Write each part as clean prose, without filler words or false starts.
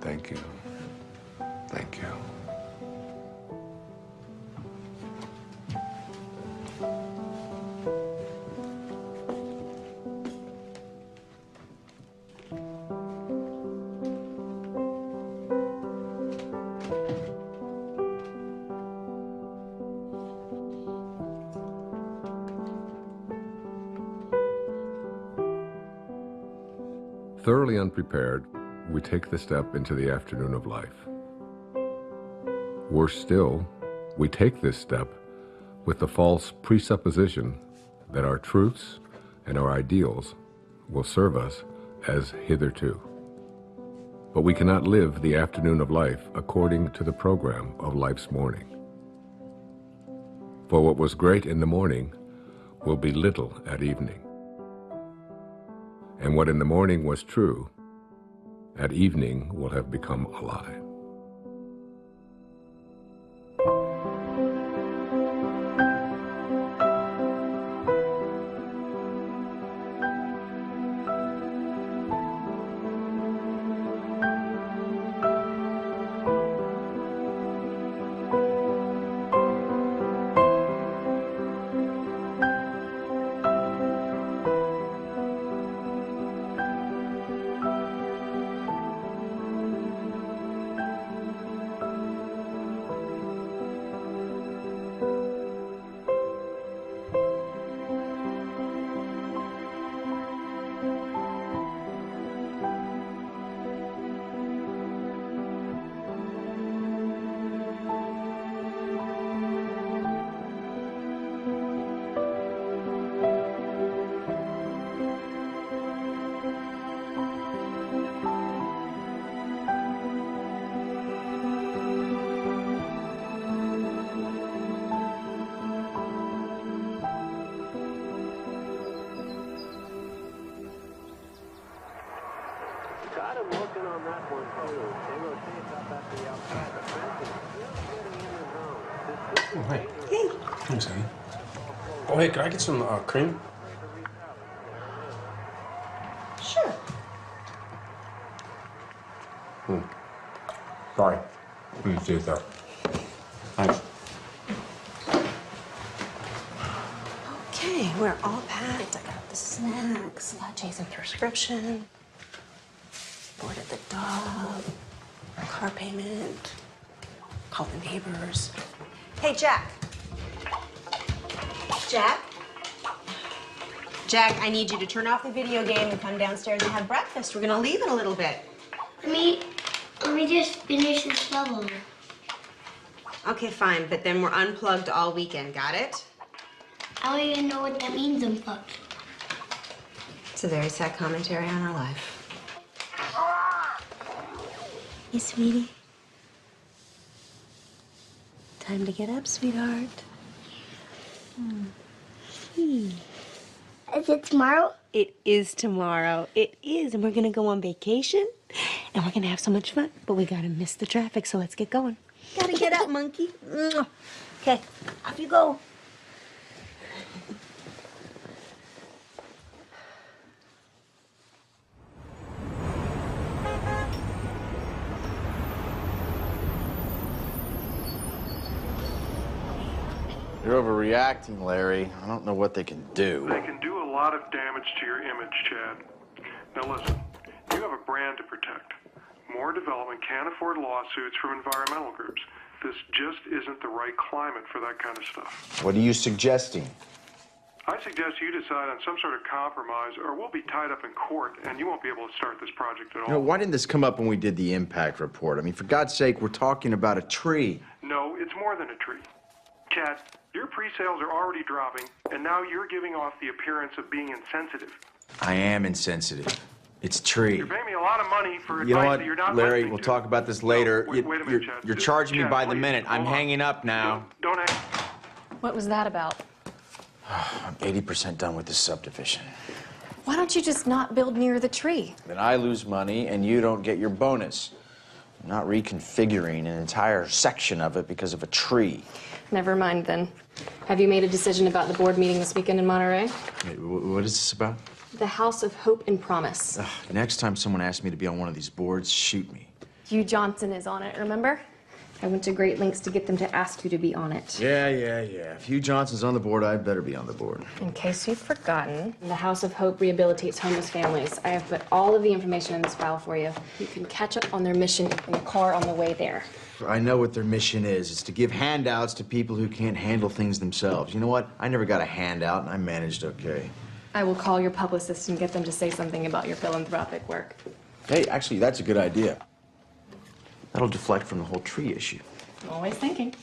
Thank you. Thank you. Thoroughly unprepared, we take the step into the afternoon of life. Worse still, we take this step with the false presupposition that our truths and our ideals will serve us as hitherto. But we cannot live the afternoon of life according to the program of life's morning. For what was great in the morning will be little at evening. And what in the morning was true, at evening will have become a lie. Got him looking on that one, too. They rotate up at the outside. The fence is just getting in the zone. Oh, hey. Hey. Thanks, honey. Oh, hey, can I get some cream? Sure. Sorry. Didn't see it there. Thanks. Okay, we're all packed. I got the snacks, lattes and prescription. Boarded the dog, car payment, call the neighbors. Hey, Jack. Jack? Jack, I need you to turn off the video game and come downstairs and have breakfast. We're gonna leave in a little bit. Let me just finish this level. Okay, fine, but then we're unplugged all weekend, got it? I don't even know what that means, unplugged. It's a very sad commentary on our life. Hey, sweetie. Time to get up, sweetheart. Is it tomorrow? It is tomorrow. It is, and we're gonna go on vacation, and we're gonna have so much fun, but we gotta miss the traffic, so let's get going. Gotta get up, monkey. Okay, off you go. You're overreacting, Larry. I don't know what they can do. They can do a lot of damage to your image, Chad. Now listen, you have a brand to protect. More development can't afford lawsuits from environmental groups. This just isn't the right climate for that kind of stuff. What are you suggesting? I suggest you decide on some sort of compromise, or we'll be tied up in court, and you won't be able to start this project at all. You know, why didn't this come up when we did the impact report? I mean, for God's sake, we're talking about a tree. No, it's more than a tree. Chad, your pre-sales are already dropping, and now you're giving off the appearance of being insensitive. I am insensitive. It's a tree. You're paying me a lot of money for advice You know what, that you're not Larry, listening we'll to. talk about this later. No, wait a minute, Chad. You're charging me Chad, by the please, minute. I'm hold on. hanging up now. Don't hang. What was that about? I'm 80% done with this subdivision. Why don't you just not build near the tree? Then I lose money and you don't get your bonus. I'm not reconfiguring an entire section of it because of a tree. Never mind then. Have you made a decision about the board meeting this weekend in Monterey? Wait, what is this about? The House of Hope and Promise. Next time someone asks me to be on one of these boards, shoot me. Hugh Johnson is on it, remember? I went to great lengths to get them to ask you to be on it. Yeah. If Hugh Johnson's on the board, I'd better be on the board. In case you've forgotten, the House of Hope rehabilitates homeless families. I have put all of the information in this file for you. You can catch up on their mission in the car on the way there. I know what their mission is. It's to give handouts to people who can't handle things themselves. You know what? I never got a handout, and I managed okay. I will call your publicist and get them to say something about your philanthropic work. Hey, actually, that's a good idea. That'll deflect from the whole tree issue. Always thinking.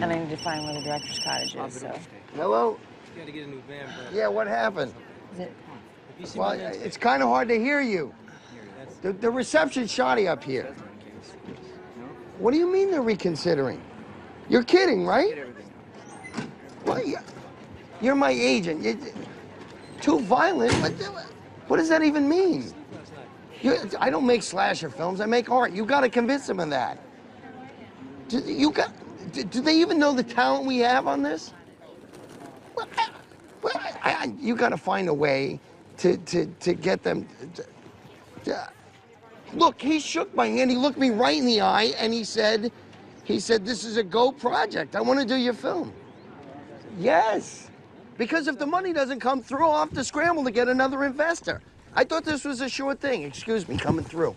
And I need to find where the director's cottage is, so. Hello? You gotta get a new van, bro. Yeah, what happened? Is it? Well, it's kind of hard to hear you. The reception's shoddy up here. What do you mean they're reconsidering? You're kidding, right? Well, you're my agent. You're too violent? What does that even mean? I don't make slasher films. I make art. You got to convince them of that. Do they even know the talent we have on this? You got to find a way to get them. Look, he shook my hand. He looked me right in the eye, and he said, "This is a go project. I want to do your film." Yes, because if the money doesn't come through, I'll have to scramble to get another investor. I thought this was a sure thing. Excuse me, coming through.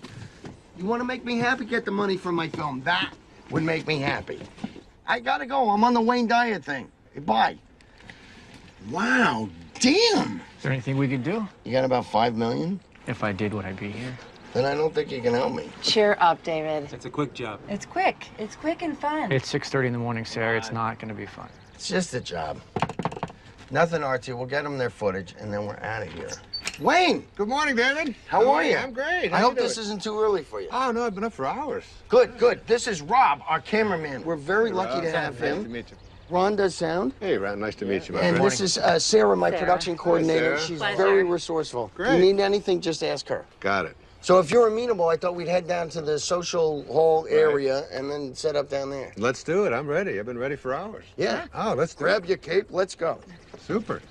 You want to make me happy? Get the money from my film. That would make me happy. I gotta go. I'm on the Wayne Dyer thing. Bye. Wow, damn. Is there anything we could do? You got about $5 million? If I did, would I be here? Then I don't think you can help me. Cheer up, David. It's a quick job. It's quick. It's quick and fun. It's 6:30 in the morning, Sarah. It's not gonna be fun. It's just a job. Nothing artsy. We'll get them their footage, and then we're out of here. Wayne! Good morning, David. How are you? I'm great. I hope this isn't too early for you. Oh, no, I've been up for hours. Good, good. This is Rob, our cameraman. We're very lucky to have him. Nice to meet you. Ron does sound. Hey, Ron, nice to meet you, my And friend. this is Sarah, my production coordinator. Sarah. She's Pleasure. very resourceful. Great. You need anything, just ask her. Got it. So if you're amenable, I thought we'd head down to the social hall area and then set up down there. Let's do it. I'm ready. I've been ready for hours. Yeah. Oh, let's do Grab it. your cape. Let's go. Super.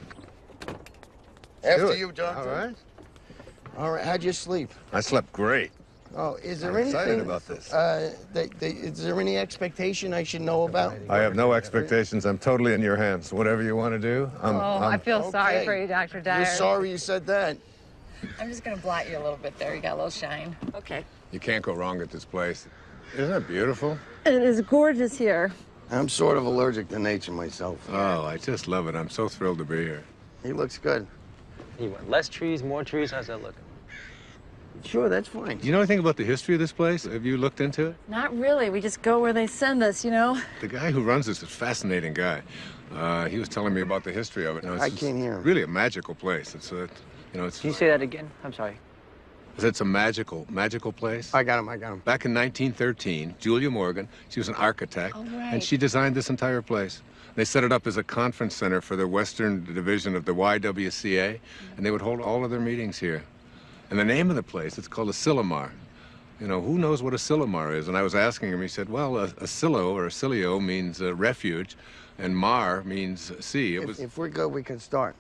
After Do it. you, Jonathan. All right. All right. How'd you sleep? I slept great. Oh, is there I'm anything? excited about this. Is there any expectation I should know about? I have no expectations. I'm totally in your hands. Whatever you want to do, I feel sorry Okay. for you, Dr. Dyer. You're sorry you said that. I'm just gonna blot you a little bit there. You got a little shine. Okay. You can't go wrong at this place. Isn't it beautiful? It is gorgeous here. I'm sort of allergic to nature myself. Oh, I just love it. I'm so thrilled to be here. He looks good. You want less trees, more trees? How's that looking? Sure, that's fine. Do you know anything about the history of this place? Have you looked into it? Not really. We just go where they send us, you know? The guy who runs this is a fascinating guy. He was telling me about the history of it. I can't hear him. Really a magical place. It's a, it's. Can you say that again? I'm sorry. It's a magical place. I got him. Back in 1913, Julia Morgan, she was an architect, Oh, right. and she designed this entire place. They set it up as a conference center for the Western Division of the YWCA, and they would hold all of their meetings here. And the name of the place, it's called a Silomar. You know, who knows what a Silomar is? And I was asking him, he said, well, a silo or a silio means refuge, and mar means sea. If we're good, we can start.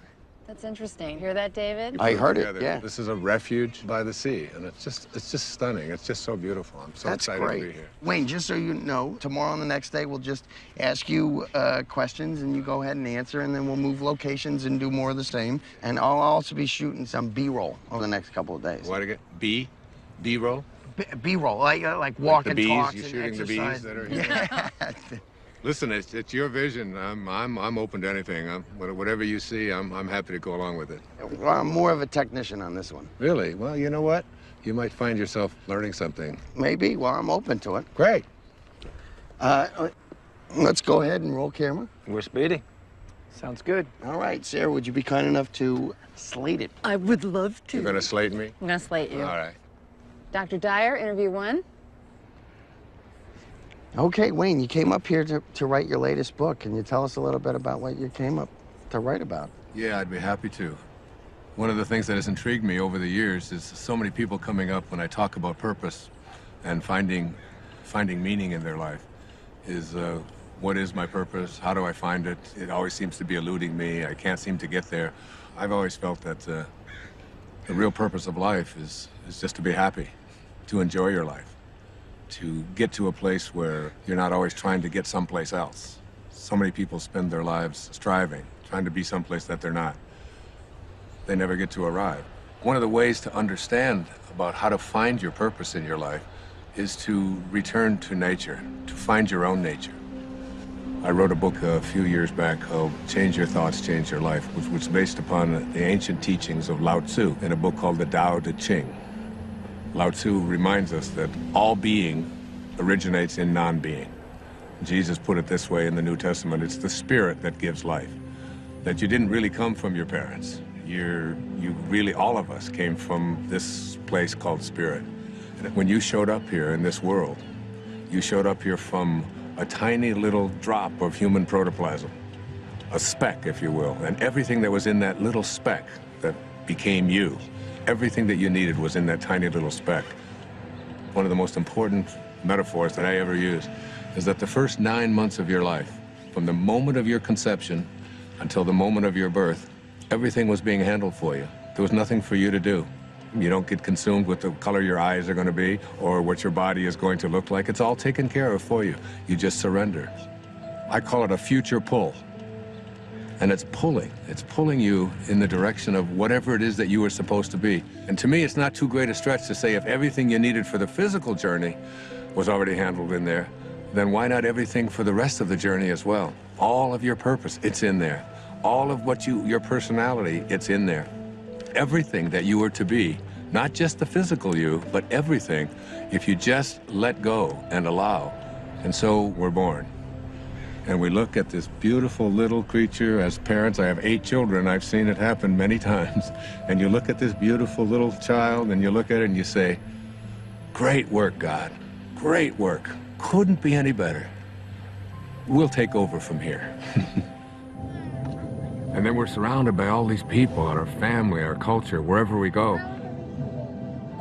That's interesting. Hear that, David? I heard it, together. yeah. This is a refuge by the sea, and it's just stunning. It's just so beautiful. I'm so That's excited great. to be here. Wayne, just so you know, tomorrow and the next day, we'll just ask you questions, and you go ahead and answer, and then we'll move locations and do more of the same. And I'll also be shooting some B-roll over the next couple of days. What again? B-roll? B-roll, like walk and the bees, talks you and shooting exercise. the bees that are here? Yeah. Listen, it's your vision. I'm open to anything. Whatever you see, I'm happy to go along with it. Well, I'm more of a technician on this one. Really? Well, you know what? You might find yourself learning something. Maybe. Well, I'm open to it. Great. Let's go ahead and roll camera. We're speeding. Sounds good. All right, Sarah, would you be kind enough to slate it? I would love to. You're gonna slate me? I'm gonna slate you. All right. Dr. Dyer, interview 1. Okay, Wayne, you came up here to write your latest book. Can you tell us a little bit about what you came up to write about? Yeah, I'd be happy to. One of the things that has intrigued me over the years is so many people coming up when I talk about purpose and finding meaning in their life is what is my purpose? How do I find it? It always seems to be eluding me. I can't seem to get there. I've always felt that the real purpose of life is just to be happy, to enjoy your life, to get to a place where you're not always trying to get someplace else. So many people spend their lives striving, trying to be someplace that they're not. They never get to arrive. One of the ways to understand about how to find your purpose in your life is to return to nature, to find your own nature. I wrote a book a few years back called Change Your Thoughts, Change Your Life, which was based upon the ancient teachings of Lao Tzu in a book called the Tao Te Ching. Lao Tzu reminds us that all being originates in non-being. Jesus put it this way in the New Testament, it's the spirit that gives life. That you didn't really come from your parents. You really, all of us came from this place called spirit. And when you showed up here in this world, you showed up here from a tiny little drop of human protoplasm, a speck, if you will, and everything that was in that little speck that became you, everything that you needed was in that tiny little speck. One of the most important metaphors that I ever use is that the first 9 months of your life, from the moment of your conception until the moment of your birth, everything was being handled for you. There was nothing for you to do. You don't get consumed with the color your eyes are going to be or what your body is going to look like. It's all taken care of for you. You just surrender. I call it a future pull. And it's pulling you in the direction of whatever it is that you were supposed to be. And to me, it's not too great a stretch to say if everything you needed for the physical journey was already handled in there, then why not everything for the rest of the journey as well? All of your purpose, it's in there. All of what your personality, it's in there. Everything that you were to be, not just the physical you, but everything, if you just let go and allow. And so we're born. And we look at this beautiful little creature. As parents, I have 8 children. I've seen it happen many times. And you look at this beautiful little child and you look at it and you say, great work, God. Great work. Couldn't be any better. We'll take over from here. And then we're surrounded by all these people, our family, our culture, wherever we go.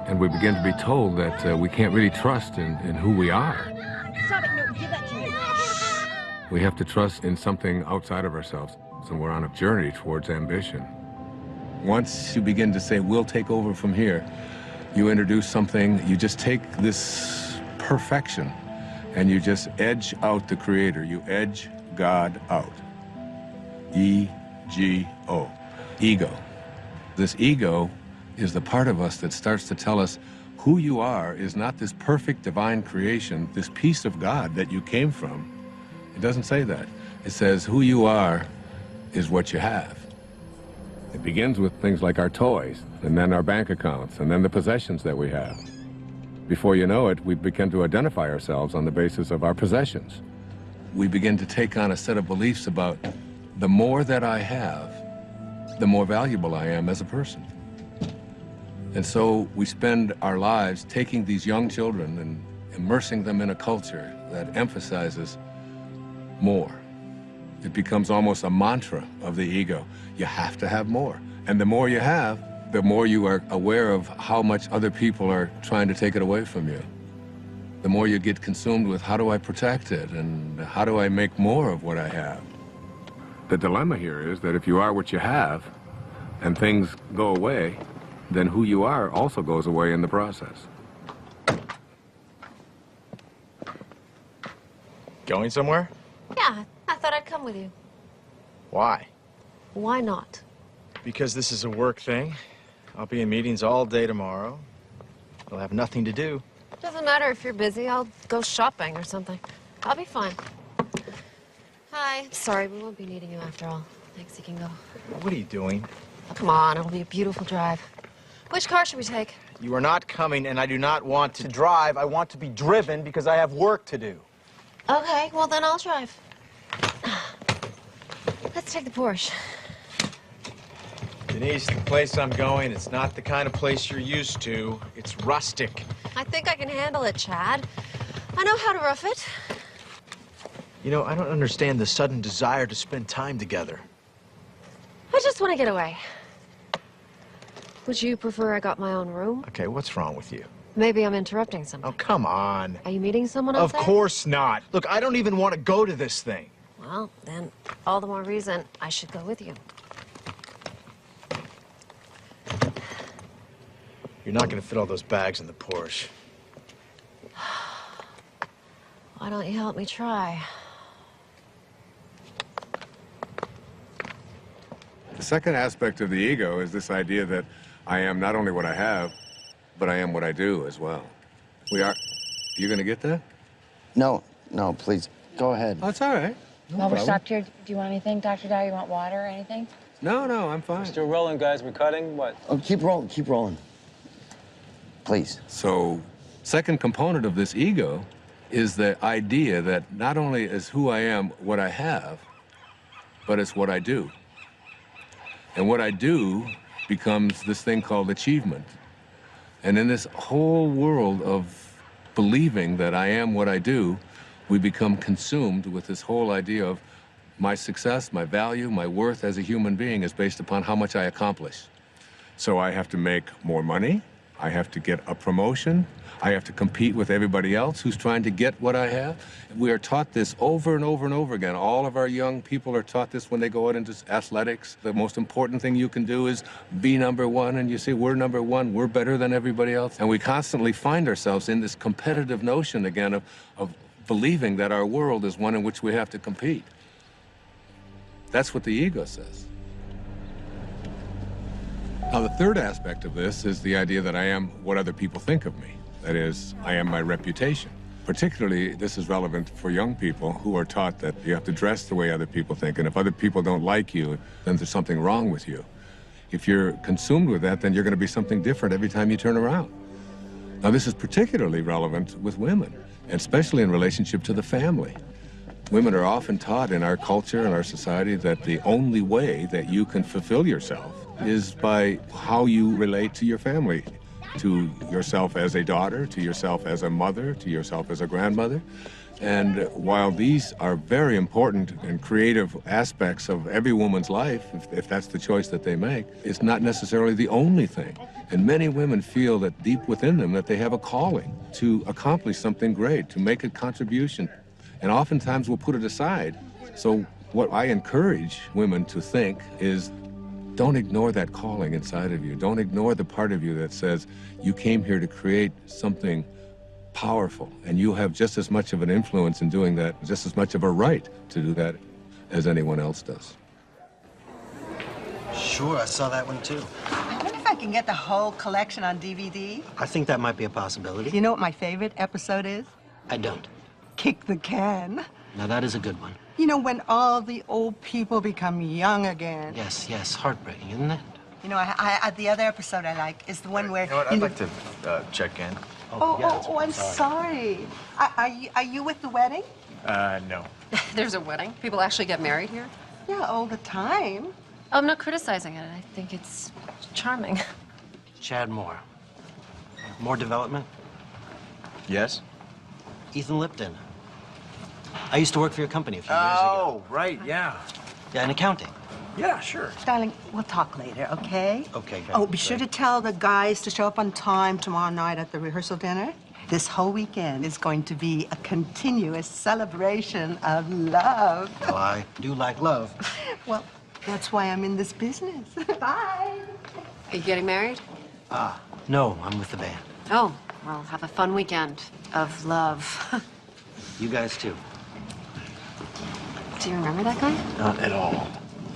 And we begin to be told that we can't really trust in who we are. Stop it, no, give that to me. We have to trust in something outside of ourselves. So we're on a journey towards ambition. Once you begin to say, we'll take over from here, you introduce something, you just take this perfection and you just edge out the Creator. You edge God out. E-G-O. Ego. This ego is the part of us that starts to tell us who you are is not this perfect divine creation, this piece of God that you came from. It doesn't say that. It says who you are is what you have. It begins with things like our toys, and then our bank accounts, and then the possessions that we have. Before you know it, we begin to identify ourselves on the basis of our possessions. We begin to take on a set of beliefs about the more that I have, the more valuable I am as a person. And so we spend our lives taking these young children and immersing them in a culture that emphasizes more. It becomes almost a mantra of the ego. You have to have more. And the more you have, the more you are aware of how much other people are trying to take it away from you. The more you get consumed with how do I protect it and how do I make more of what I have. The dilemma here is that if you are what you have and things go away, then who you are also goes away in the process. Going somewhere? Yeah, I thought I'd come with you. Why? Why not? Because this is a work thing. I'll be in meetings all day tomorrow. I'll have nothing to do. Doesn't matter if you're busy. I'll go shopping or something. I'll be fine. Hi. Sorry, we won't be needing you after all. Thanks, you can go. What are you doing? Oh, come on, it'll be a beautiful drive. Which car should we take? You are not coming, and I do not want To drive, I want to be driven because I have work to do. Okay, well then I'll drive. Let's take the Porsche. Denise, the place I'm going, it's not the kind of place you're used to. It's rustic. I think I can handle it, Chad. I know how to rough it. You know, I don't understand the sudden desire to spend time together. I just want to get away. Would you prefer I got my own room? Okay, what's wrong with you? Maybe I'm interrupting something. Oh, come on. Are you meeting someone out Of there? course not. Look, I don't even want to go to this thing. Well, then all the more reason I should go with you. You're not going to fit all those bags in the Porsche. Why don't you help me try? The second aspect of the ego is this idea that I am not only what I have, but I am what I do as well. We are... You gonna get that? No, no, please, go ahead. Oh, it's all right. No While we're problem. stopped here, do you want anything, Dr. Dow? You want water or anything? No, I'm fine. Still rolling, guys. We're cutting. What? Oh, keep rolling, keep rolling. Please. So, second component of this ego is the idea that not only is who I am what I have, but it's what I do. And what I do becomes this thing called achievement. And in this whole world of believing that I am what I do, we become consumed with this whole idea of my success, my value, my worth as a human being is based upon how much I accomplish. So I have to make more money, I have to get a promotion, I have to compete with everybody else who's trying to get what I have. We are taught this over and over and over again. All of our young people are taught this when they go out into athletics. The most important thing you can do is be number one, and you say, we're number one, we're better than everybody else. And we constantly find ourselves in this competitive notion again of believing that our world is one in which we have to compete. That's what the ego says. Now, the third aspect of this is the idea that I am what other people think of me. That is, I am my reputation. Particularly, this is relevant for young people who are taught that you have to dress the way other people think, and if other people don't like you, then there's something wrong with you. If you're consumed with that, then you're going to be something different every time you turn around. Now, this is particularly relevant with women, and especially in relationship to the family. Women are often taught in our culture and our society that the only way that you can fulfill yourself is by how you relate to your family, to yourself as a daughter, to yourself as a mother, to yourself as a grandmother. And while these are very important and creative aspects of every woman's life, if that's the choice that they make, it's not necessarily the only thing. And many women feel that deep within them that they have a calling to accomplish something great, to make a contribution. And oftentimes we'll put it aside. So what I encourage women to think is, don't ignore that calling inside of you. Don't ignore the part of you that says you came here to create something powerful, and you have just as much of an influence in doing that, just as much of a right to do that as anyone else does. Sure, I saw that one too. I wonder if I can get the whole collection on DVD. I think that might be a possibility. You know what my favorite episode is? I don't. Kick the Can. Now that is a good one. You know, when all the old people become young again. Yes, yes, heartbreaking, isn't it? You know, the other episode I like is the one where... You know what, I'd like to check in. I'm sorry. Are you with the wedding? No. There's a wedding? People actually get married here? Yeah, all the time. Oh, I'm not criticizing it. I think it's charming. Chad Moore. More development? Yes? Ethan Lipton. I used to work for your company a few years ago. Oh, right, yeah. Yeah, in accounting. Yeah, sure. Darling, we'll talk later, okay? Okay, great. Oh, be sure to tell the guys to show up on time tomorrow night at the rehearsal dinner. This whole weekend is going to be a continuous celebration of love. Well, I do like love. Well, that's why I'm in this business. Bye. Are you getting married? No, I'm with the band. Oh, well, have a fun weekend of love. You guys too. Do you remember that guy? Not at all.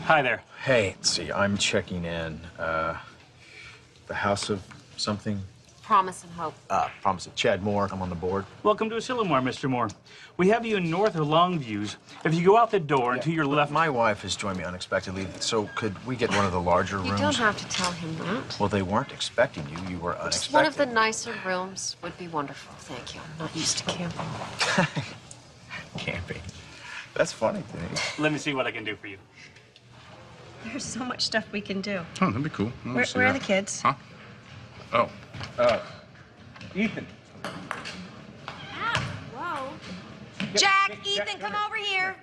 Hi there. Hey, let's see, I'm checking in. The house of something? Promise and Hope. Promise it. Chad Moore, I'm on the board. Welcome to Asilomar, Mr. Moore. We have you in North or Longviews. If you go out the door and to your left... My wife has joined me unexpectedly, so could we get one of the larger rooms? You don't have to tell him that. Well, they weren't expecting you. You were unexpected. Just one of the nicer rooms would be wonderful. Thank you. I'm not used to camping. Camping. That's funny, Denise. Let me see what I can do for you. There's so much stuff we can do. Oh, that'd be cool. Where are the kids? Huh? Oh. Ethan. Whoa. Jack, Ethan, come over here.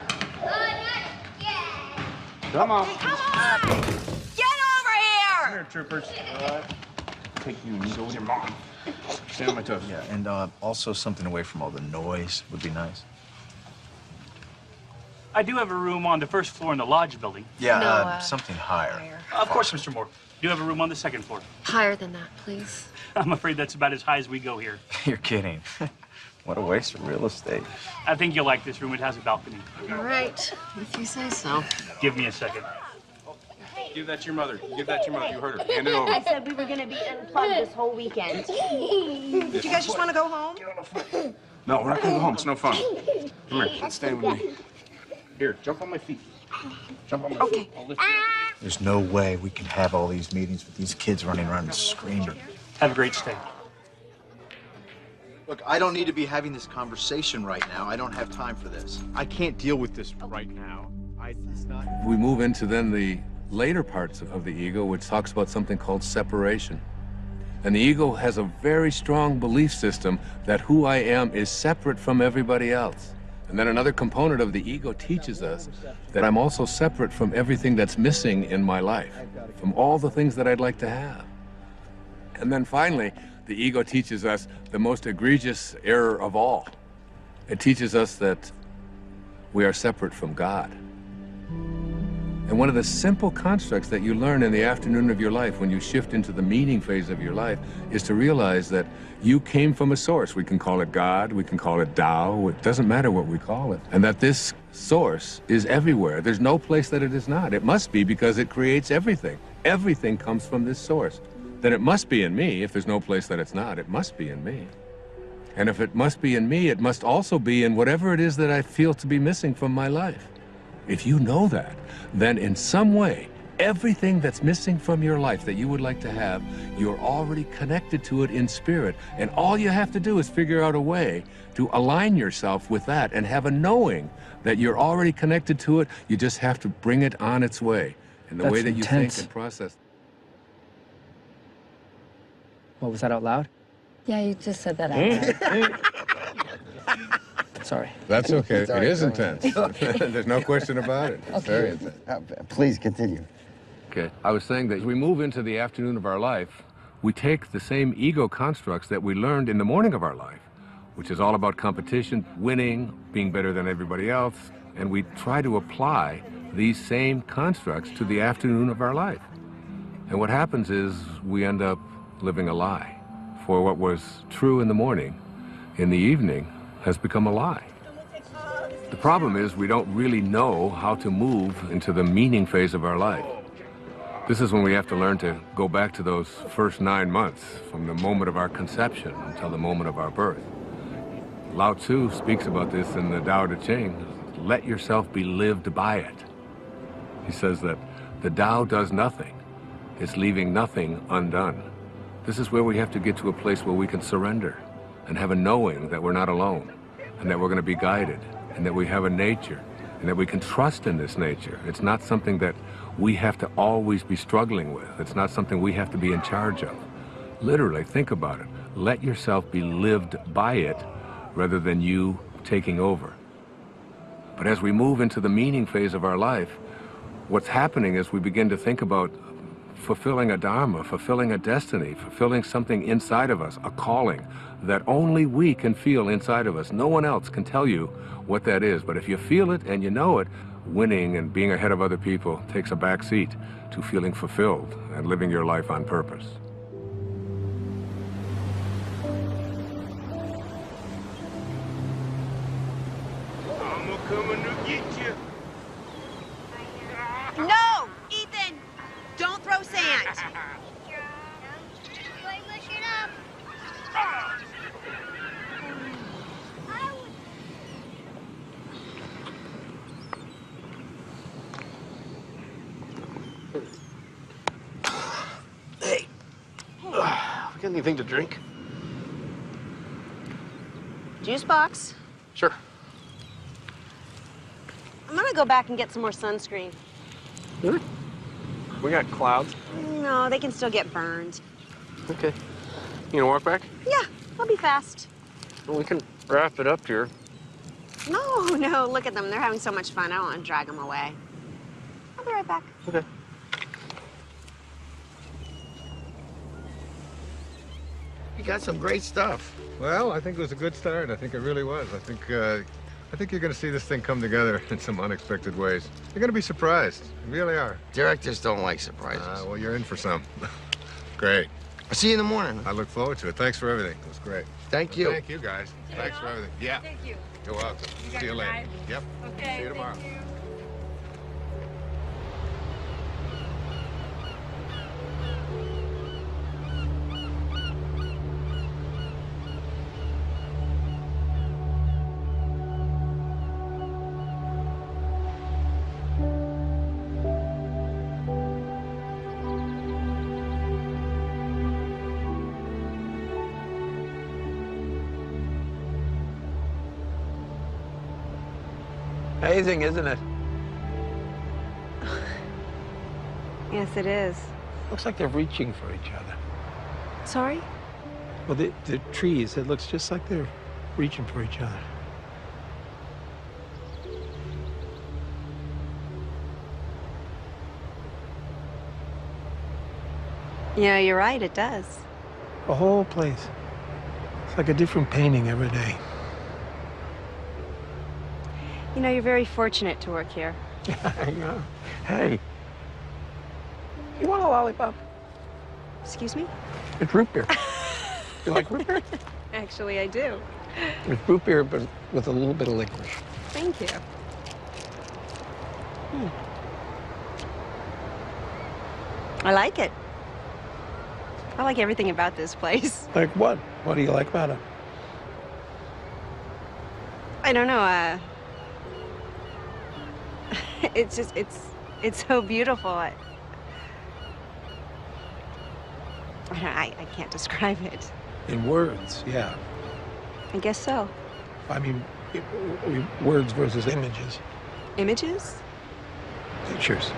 Come on. Come on! Get over here! Come here, troopers. Take you and go with your mom. Stand on my toes. Yeah, and also something away from all the noise would be nice. I do have a room on the first floor in the lodge building. Yeah, something higher. Of course, Mr. Moore. Do have a room on the second floor. Higher than that, please. I'm afraid that's about as high as we go here. You're kidding. What a waste of real estate. I think you'll like this room. It has a balcony. All right, if you say so. Give me a second. Give that to your mother. Give that to your mother. You heard her. Hand it over. I said we were going to be unplugged this whole weekend. Do you guys just want to go home? No, we're not going to go home. It's no fun. Come here. Stay with me. Here, jump on my feet. Jump on my feet. I'll lift you up. There's no way we can have all these meetings with these kids running around and screaming. Have a great stay. Look, I don't need to be having this conversation right now. I don't have time for this. I can't deal with this right now. We move into then the later parts of the ego, which talks about something called separation. And the ego has a very strong belief system that who I am is separate from everybody else. And then another component of the ego teaches us that I'm also separate from everything that's missing in my life, from all the things that I'd like to have. And then finally, the ego teaches us the most egregious error of all. It teaches us that we are separate from God. And one of the simple constructs that you learn in the afternoon of your life when you shift into the meaning phase of your life is to realize that you came from a source. We can call it God, we can call it Tao, it doesn't matter what we call it. And that this source is everywhere. There's no place that it is not. It must be because it creates everything. Everything comes from this source. Then it must be in me. If there's no place that it's not, it must be in me. And if it must be in me, it must also be in whatever it is that I feel to be missing from my life. If you know that, then in some way, everything that's missing from your life that you would like to have, you're already connected to it in spirit. And all you have to do is figure out a way to align yourself with that and have a knowing that you're already connected to it. You just have to bring it on its way in the way that you think and process. What, was that out loud? Yeah, you just said that out loud. Sorry. That's okay. It is Sorry. intense. There's no question about it. It's very intense. Please continue. Okay. I was saying that as we move into the afternoon of our life, we take the same ego constructs that we learned in the morning of our life, which is all about competition, winning, being better than everybody else, and we try to apply these same constructs to the afternoon of our life. And what happens is we end up living a lie. For what was true in the morning, in the evening, has become a lie. The problem is we don't really know how to move into the meaning phase of our life. This is when we have to learn to go back to those first 9 months, from the moment of our conception until the moment of our birth. Lao Tzu speaks about this in the Tao Te Ching. Let yourself be lived by it. He says that the Tao does nothing. It's leaving nothing undone. This is where we have to get to a place where we can surrender and have a knowing that we're not alone, and that we're going to be guided, and that we have a nature, and that we can trust in this nature. It's not something that we have to always be struggling with. It's not something we have to be in charge of. Literally, think about it. Let yourself be lived by it rather than you taking over. But as we move into the meaning phase of our life, what's happening is we begin to think about fulfilling a dharma, fulfilling a destiny, fulfilling something inside of us, a calling that only we can feel inside of us. No one else can tell you what that is. But if you feel it and you know it, winning and being ahead of other people takes a back seat to feeling fulfilled and living your life on purpose. I'm coming to get you. No! Ethan! Don't throw sand! Got anything to drink? Juice box? Sure. I'm gonna go back and get some more sunscreen. Really? We got clouds. No, they can still get burned. Okay. You gonna walk back? Yeah, I'll be fast. Well, we can wrap it up here. No, look at them. They're having so much fun. I don't want to drag them away. I'll be right back. Okay. You got some great stuff. Well, I think it was a good start. I think it really was. I think you're going to see this thing come together in some unexpected ways. You're going to be surprised. You really are. Directors don't like surprises. Well, you're in for some. Great. I'll see you in the morning. I look forward to it. Thanks for everything. It was great. Thank you. Thank you, guys. Thanks for everything. Yeah. Thank you. You're welcome. See you later. Yep. Okay. See you tomorrow. Thank you. Amazing, isn't it? Yes, it is. Looks like they're reaching for each other. Sorry? Well, the trees, it looks just like they're reaching for each other. Yeah, you're right, it does. The whole place. It's like a different painting every day. You know, you're very fortunate to work here. I know. Hey, you want a lollipop? Excuse me? It's root beer. You like root beer? Actually, I do. It's root beer, but with a little bit of licorice. Thank you. I like it. I like everything about this place. Like what? What do you like about it? I don't know, it's just, it's so beautiful. I can't describe it. In words, yeah. I guess so. I mean, words versus images. Images? Pictures.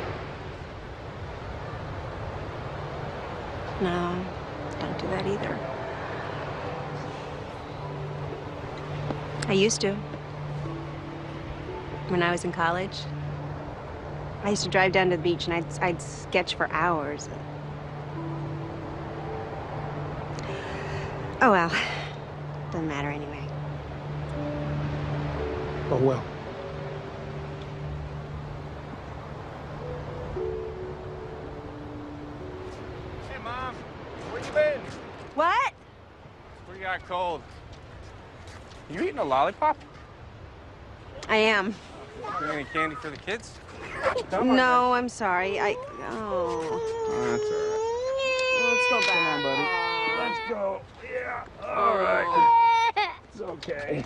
No, don't do that either. I used to. When I was in college, I used to drive down to the beach and I'd sketch for hours. Oh well, doesn't matter anyway. Oh well. Hey, Mom. Where you been? What? Pretty got cold. You eating a lollipop? I am. You any candy for the kids? No, I'm sorry. Oh. That's all right. Let's go back. Come on, buddy. Let's go. Yeah. All right. It's okay.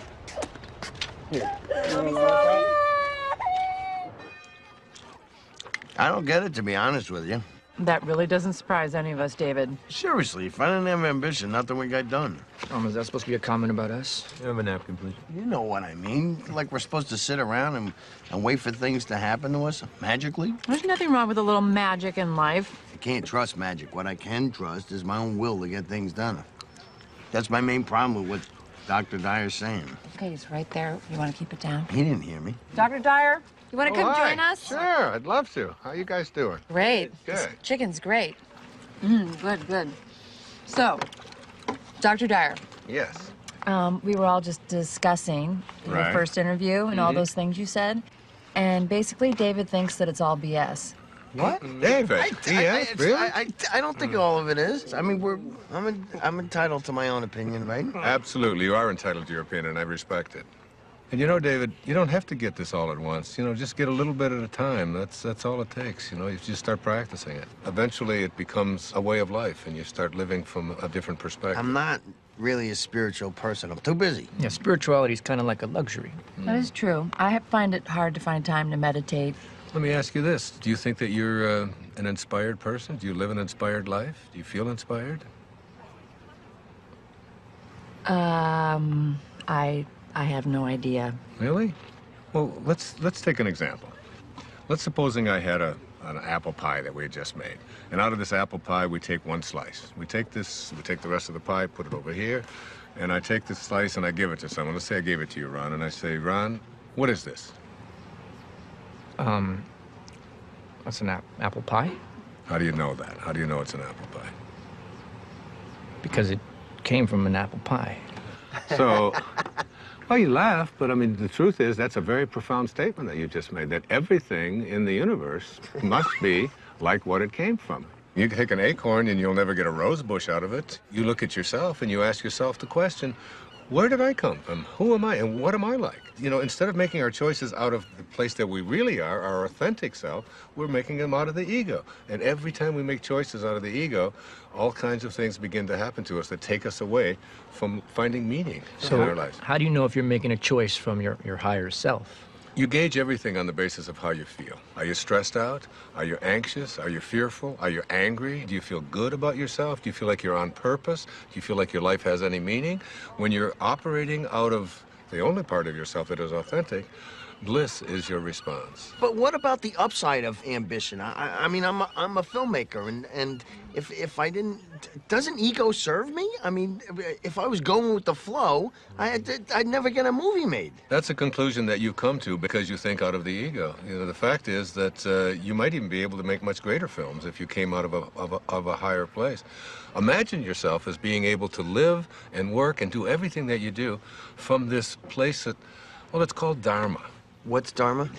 Here. I don't get it, to be honest with you. That really doesn't surprise any of us, David. Seriously, if I didn't have ambition, nothing would get done. Is that supposed to be a comment about us? You have a napkin, please. You know what I mean. Like we're supposed to sit around and wait for things to happen to us magically. There's nothing wrong with a little magic in life. I can't trust magic. What I can trust is my own will to get things done. That's my main problem with what Dr. Dyer's saying. Okay, he's right there. You want to keep it down? He didn't hear me. Dr. Dyer, you want to come hi. join us? Sure, I'd love to. How you guys doing? Great. Good. This chicken's great. Good. So, Dr. Dyer. Yes. We were all just discussing your Right. first interview and all those things you said. And basically, David thinks that it's all BS. What? David, yes, really? I don't think all of it is. I mean, I'm entitled to my own opinion, right? Absolutely, you are entitled to your opinion, and I respect it. And you know, David, you don't have to get this all at once. You know, just get a little bit at a time. That's all it takes. You know, you just start practicing it. Eventually, it becomes a way of life, and you start living from a different perspective. I'm not really a spiritual person. I'm too busy. Yeah, spirituality is kind of like a luxury. That is true. I find it hard to find time to meditate. Let me ask you this. Do you think that you're an inspired person? Do you live an inspired life? Do you feel inspired? I have no idea. Really? Well, let's take an example. Let's supposing I had an apple pie that we had just made. And out of this apple pie, we take one slice. We take the rest of the pie, put it over here, and I take this slice and I give it to someone. Let's say I gave it to you, Ron, and I say, Ron, what is this? That's an apple pie? How do you know that? How do you know it's an apple pie? Because it came from an apple pie. So, well, you laugh, but I mean, the truth is that's a very profound statement that you just made, that everything in the universe must be like what it came from. You take an acorn and you'll never get a rose bush out of it. You look at yourself and you ask yourself the question, where did I come from? Who am I and what am I like? You know, instead of making our choices out of the place that we really are, our authentic self, we're making them out of the ego. And every time we make choices out of the ego, all kinds of things begin to happen to us that take us away from finding meaning in our lives. How do you know if you're making a choice from your higher self? You gauge everything on the basis of how you feel. Are you stressed out? Are you anxious? Are you fearful? Are you angry? Do you feel good about yourself? Do you feel like you're on purpose? Do you feel like your life has any meaning? When you're operating out of the only part of yourself that is authentic, bliss is your response. But what about the upside of ambition? I mean, I'm a filmmaker, and if I didn't, doesn't ego serve me? I mean, if I was going with the flow, I'd never get a movie made. That's a conclusion that you've come to because you think out of the ego. You know, the fact is that you might even be able to make much greater films if you came out of a higher place. Imagine yourself as being able to live and work and do everything that you do from this place that, well, it's called Dharma. What's Dharma?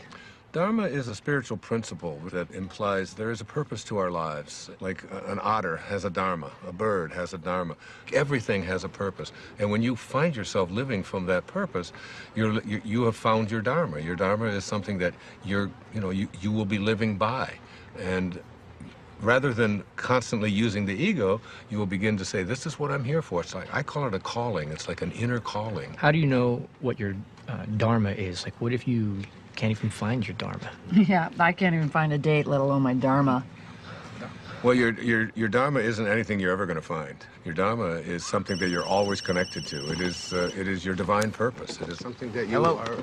Dharma is a spiritual principle that implies there is a purpose to our lives. Like an otter has a dharma, a bird has a dharma. Everything has a purpose. And when you find yourself living from that purpose, you have found your dharma. Your dharma is something that you will be living by. And rather than constantly using the ego, you will begin to say, this is what I'm here for. It's like, I call it a calling. It's like an inner calling. How do you know what your dharma is? Like, what if you can't even find your dharma? Yeah, I can't even find a date, let alone my dharma. Well, your dharma isn't anything you're ever going to find. Your dharma is something that you're always connected to. It is your divine purpose. It is something that you are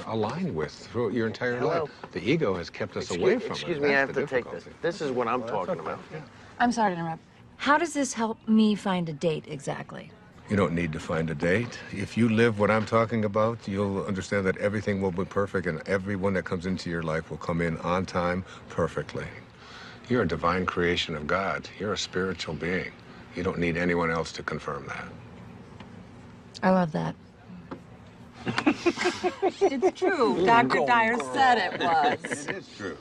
aligned with throughout your entire life. The ego has kept us away from it. Excuse me, I have to take this. This is what I'm talking about. I'm sorry to interrupt. How does this help me find a date exactly? You don't need to find a date. If you live what I'm talking about, you'll understand that everything will be perfect and everyone that comes into your life will come in on time perfectly. You're a divine creation of God. You're a spiritual being. You don't need anyone else to confirm that. I love that. It's true. Dr. Dyer said it was. It is true.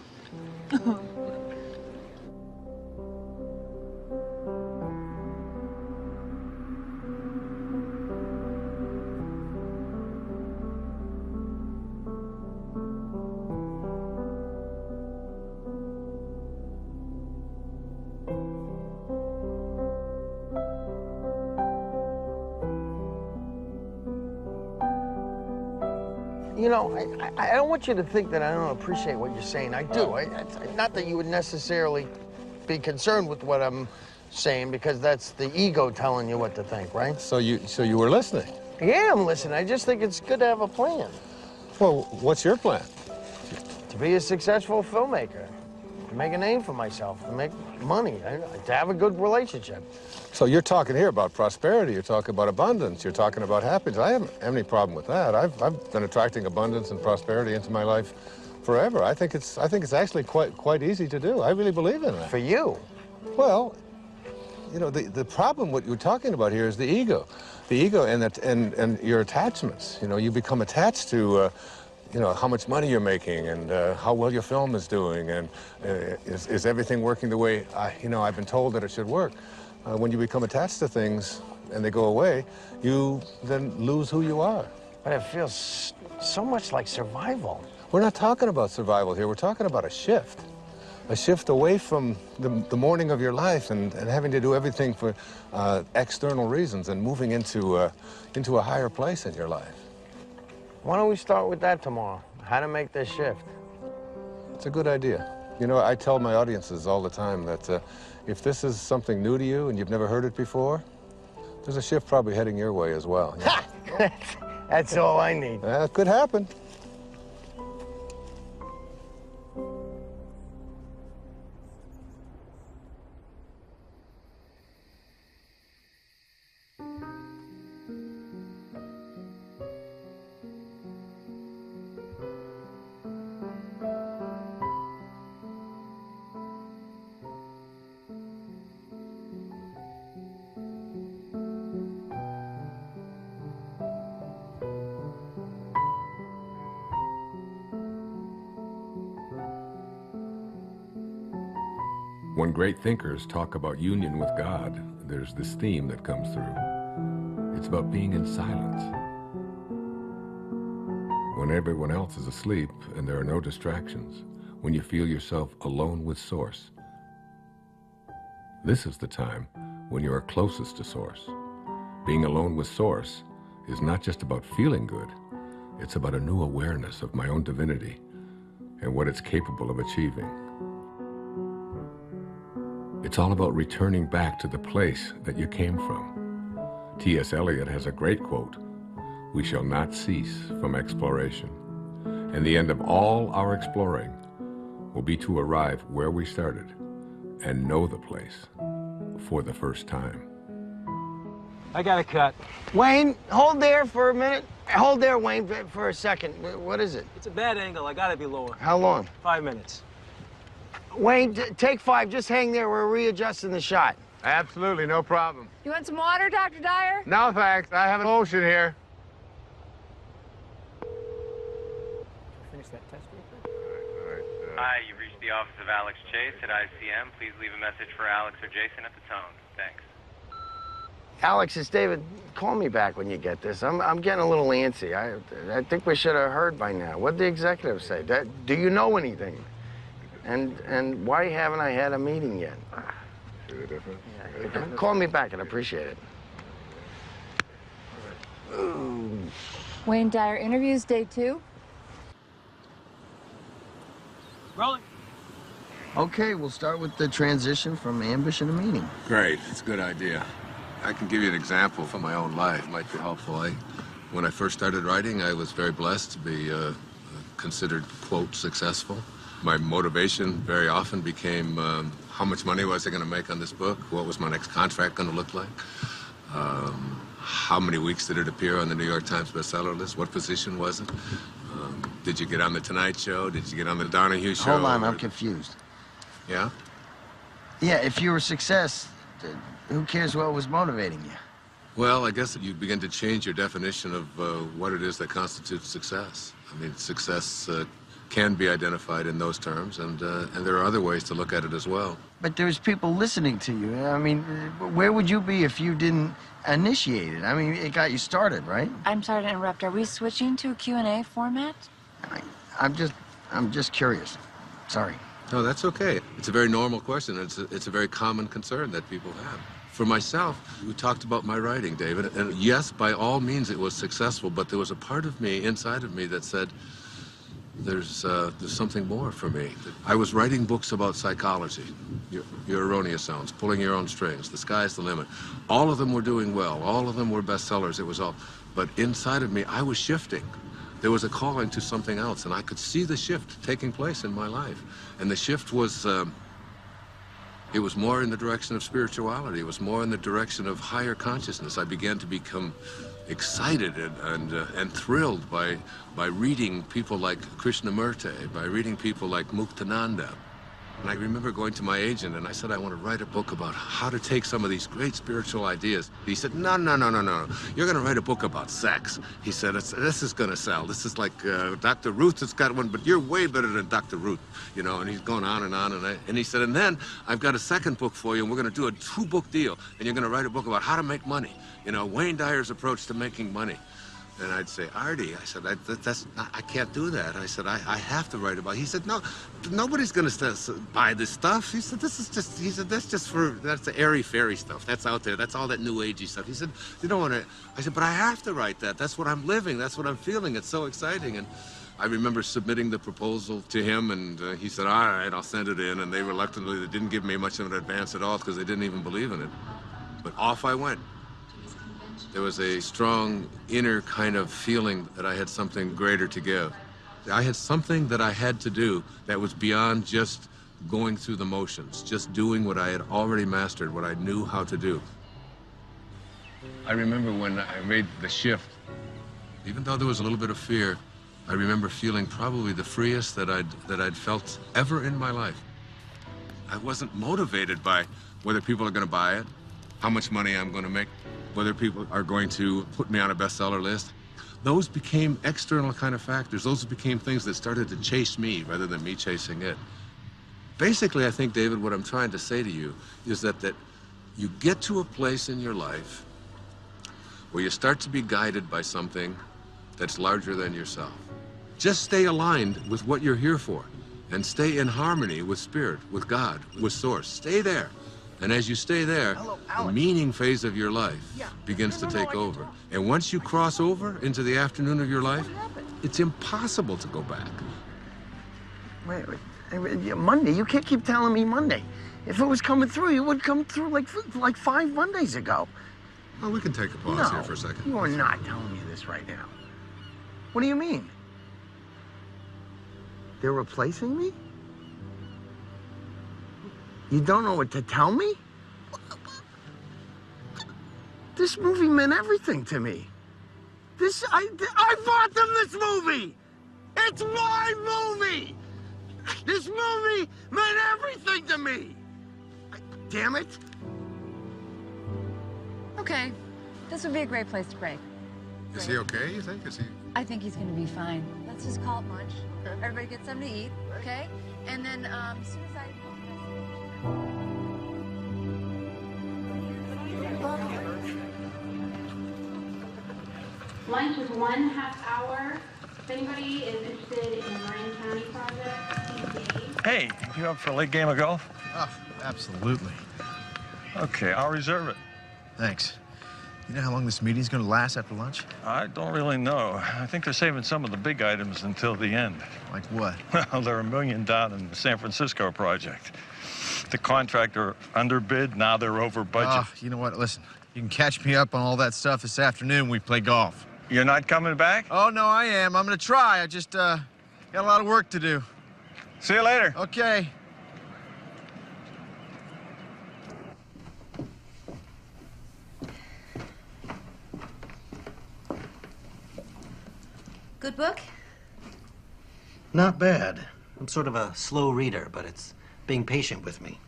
You know, I don't want you to think that I don't appreciate what you're saying. I do. Not that you would necessarily be concerned with what I'm saying, because that's the ego telling you what to think, right? So you were listening? Yeah, I'm listening. I just think it's good to have a plan. Well, what's your plan? To be a successful filmmaker, to make a name for myself, to make money, to have a good relationship. So you're talking here about prosperity, you're talking about abundance, you're talking about happiness. I haven't any problem with that. I've been attracting abundance and prosperity into my life forever. I think it's actually quite easy to do. I really believe in that. For you? Well, you know, the problem what you're talking about here is the ego. The ego and your attachments. You know, you become attached to you know, how much money you're making and how well your film is doing and is everything working the way I've been told that it should work. When you become attached to things and they go away, you then lose who you are. But it feels so much like survival. We're not talking about survival here. We're talking about a shift away from the morning of your life and having to do everything for external reasons and moving into a higher place in your life. Why don't we start with that tomorrow? How to make this shift? It's a good idea. You know, I tell my audiences all the time that if this is something new to you and you've never heard it before, There's a shift probably heading your way as well. Yeah. Ha! That's all I need. It could happen. When great thinkers talk about union with God, there's this theme that comes through. It's about being in silence. When everyone else is asleep and there are no distractions, when you feel yourself alone with Source. This is the time when you are closest to Source. Being alone with Source is not just about feeling good, it's about a new awareness of my own divinity and what it's capable of achieving. It's all about returning back to the place that you came from. T.S. Eliot has a great quote, "We shall not cease from exploration, and the end of all our exploring will be to arrive where we started and know the place for the first time." I got a cut. Wayne, hold there for a minute. Hold there, Wayne, for a second. What is it? It's a bad angle. I gotta be lower. How long? 5 minutes. Wayne, take 5. Just hang there. We're readjusting the shot. Absolutely, no problem. You want some water, Dr. Dyer? No, thanks. I have an ocean here. Finish that test real quick. Hi, you've reached the office of Alex Chase at ICM. Please leave a message for Alex or Jason at the tone. Thanks. Alex, it's David. Call me back when you get this. I'm getting a little antsy. I think we should have heard by now. What did the executive say? Do you know anything? And why haven't I had a meeting yet? See the difference? Yeah, call me back. I'd appreciate it. Ooh. Wayne Dyer interviews day 2. Rolling. Okay, we'll start with the transition from ambition to meaning. Great, it's a good idea. I can give you an example from my own life. It might be helpful. When I first started writing, I was very blessed to be considered, quote, successful. My motivation very often became how much money was I going to make on this book? What was my next contract going to look like? How many weeks did it appear on the New York Times bestseller list? What position was it? Did you get on the Tonight Show? Did you get on the Donahue Show? Hold on, I'm confused. Yeah? Yeah, if you were a success, who cares what was motivating you? Well, I guess you begin to change your definition of what it is that constitutes success. I mean, success can be identified in those terms, and there are other ways to look at it as well. But there's people listening to you. I mean, where would you be if you didn't initiate it? I mean, it got you started, right? I'm sorry to interrupt. Are we switching to a Q&A format? I'm just curious. Sorry. No, that's okay. It's a very normal question. It's a very common concern that people have. For myself, we talked about my writing, David, and yes, by all means it was successful, but there was a part of me, inside of me, that said, there's something more for me. I was writing books about psychology, your erroneous zones, pulling your own strings, the sky's the limit. All of them were doing well. All of them were bestsellers. It was all, but inside of me, I was shifting. There was a calling to something else, and I could see the shift taking place in my life. And the shift was, it was more in the direction of spirituality. It was more in the direction of higher consciousness. I began to become excited and thrilled by reading people like Krishnamurti, by reading people like Muktananda. And I remember going to my agent and I said, I want to write a book about how to take some of these great spiritual ideas. He said, no. You're going to write a book about sex. He said, this is going to sell. This is like Dr. Ruth has got one, but you're way better than Dr. Ruth, you know, and he's going on. And he said, and then I've got a second book for you, and we're going to do a 2-book deal, and you're going to write a book about how to make money. You know, Wayne Dyer's approach to making money. And I'd say, Artie, I said, I can't do that. I said, I have to write about it. He said, no, nobody's going to buy this stuff. He said, that's the airy-fairy stuff. That's out there. That's all that new agey stuff. He said, you don't want to. I said, but I have to write that. That's what I'm living. That's what I'm feeling. It's so exciting. And I remember submitting the proposal to him, and he said, all right, I'll send it in. And they reluctantly, they didn't give me much of an advance at all because they didn't even believe in it. But off I went. There was a strong inner kind of feeling that I had something greater to give. I had something that I had to do that was beyond just going through the motions, just doing what I had already mastered, what I knew how to do. I remember when I made the shift, even though there was a little bit of fear, I remember feeling probably the freest that I'd felt ever in my life. I wasn't motivated by whether people are going to buy it, how much money I'm going to make, whether people are going to put me on a bestseller list. Those became external kind of factors. Those became things that started to chase me rather than me chasing it. Basically, I think, David, what I'm trying to say to you is that you get to a place in your life where you start to be guided by something that's larger than yourself. Just stay aligned with what you're here for and stay in harmony with Spirit, with God, with Source. Stay there. And as you stay there, the meaning phase of your life begins to take over. And once you cross over into the afternoon of your life, it's impossible to go back. Wait, Monday? You can't keep telling me Monday. If it was coming through, it would come through like 5 Mondays ago. Well, we can take a pause here for a second. You are not telling me this right now. What do you mean? They're replacing me? You don't know what to tell me? This movie meant everything to me. I bought them this movie! It's my movie! This movie meant everything to me! Damn it! Okay, this would be a great place to break. Is he okay, you think? Is he? I think he's gonna be fine. Let's just call it lunch. Everybody get something to eat, okay? And then, as soon as I... Lunch is 1/2 hour. If anybody is interested in the Marin County project, see Dave. Hey, you up for a late game of golf? Oh, absolutely. Okay, I'll reserve it. Thanks. You know how long this meeting's gonna last after lunch? I don't really know. I think they're saving some of the big items until the end. Like what? Well, they're $1 million down in the San Francisco project. The contractor underbid, now they're over budget. You know what? Listen, you can catch me up on all that stuff this afternoon when we play golf. You're not coming back? Oh, no, I am. I'm gonna try. I just, got a lot of work to do. See you later. Okay. Good book? Not bad. I'm sort of a slow reader, but it's being patient with me.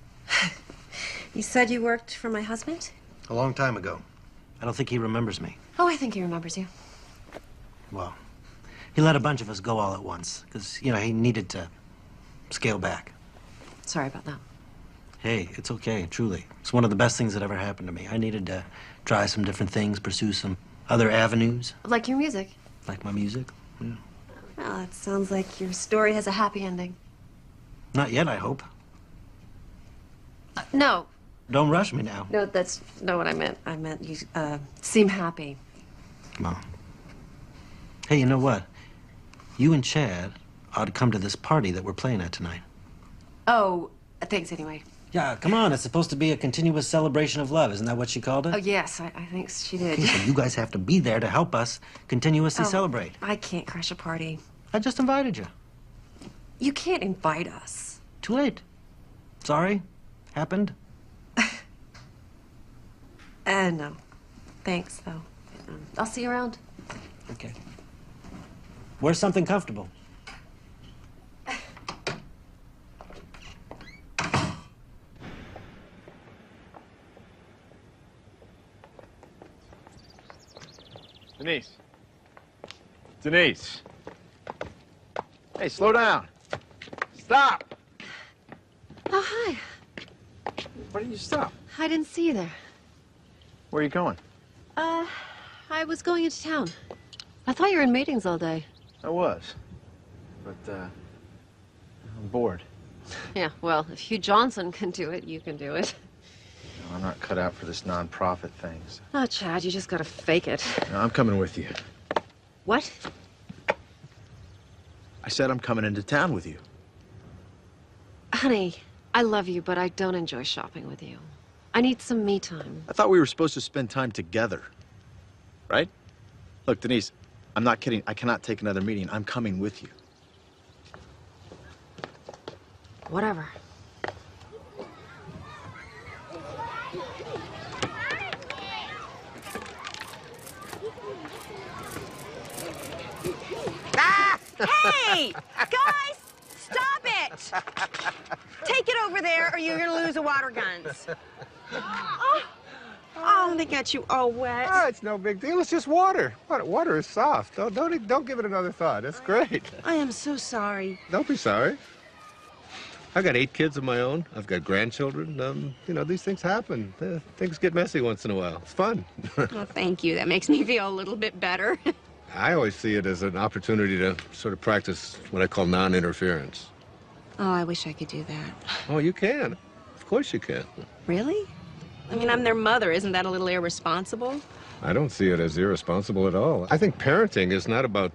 You said you worked for my husband? A long time ago. I don't think he remembers me. Oh, I think he remembers you. Well, he let a bunch of us go all at once, because, you know, he needed to scale back. Sorry about that. Hey, it's okay, truly. It's one of the best things that ever happened to me. I needed to try some different things, pursue some other avenues. Like your music. Like my music? Yeah. Well, it sounds like your story has a happy ending. Not yet, I hope. No. Don't rush me now. No, that's not what I meant. I meant you seem happy. Well. Hey, you know what? You and Chad ought to come to this party that we're playing at tonight. Oh, thanks anyway. Yeah, come on. It's supposed to be a continuous celebration of love. Isn't that what she called it? Oh, yes, I think she did. Okay, so you guys have to be there to help us continuously celebrate. I can't crash a party. I just invited you. You can't invite us. Too late. Sorry. Happened. No. Thanks, though. I'll see you around. Okay. Wear something comfortable. Denise. Denise. Hey, slow down. Stop! Oh, hi. Why did you stop? I didn't see you there. Where are you going? I was going into town. I thought you were in meetings all day. I was. But, I'm bored. Yeah, well, if Hugh Johnson can do it, you can do it. No, I'm not cut out for this non-profit thing. So. Oh, Chad, you just gotta fake it. No, I'm coming with you. What? I said I'm coming into town with you. Honey, I love you, but I don't enjoy shopping with you. I need some me time. I thought we were supposed to spend time together. right? Look, Denise, I'm not kidding. I cannot take another meeting. I'm coming with you. Whatever. Hey! Guys! Stop it! Take it over there or you're gonna lose the water guns. Oh, they got you all wet. Ah, it's no big deal. It's just water. Water is soft. Don't give it another thought. It's great. I am so sorry. Don't be sorry. I've got 8 kids of my own. I've got grandchildren. You know, these things happen. Things get messy once in a while. It's fun. Well, thank you. That makes me feel a little bit better. I always see it as an opportunity to sort of practice what I call non-interference. Oh, I wish I could do that. Oh, you can. Of course you can. Really? I mean, I'm their mother. Isn't that a little irresponsible? I don't see it as irresponsible at all. I think parenting is not about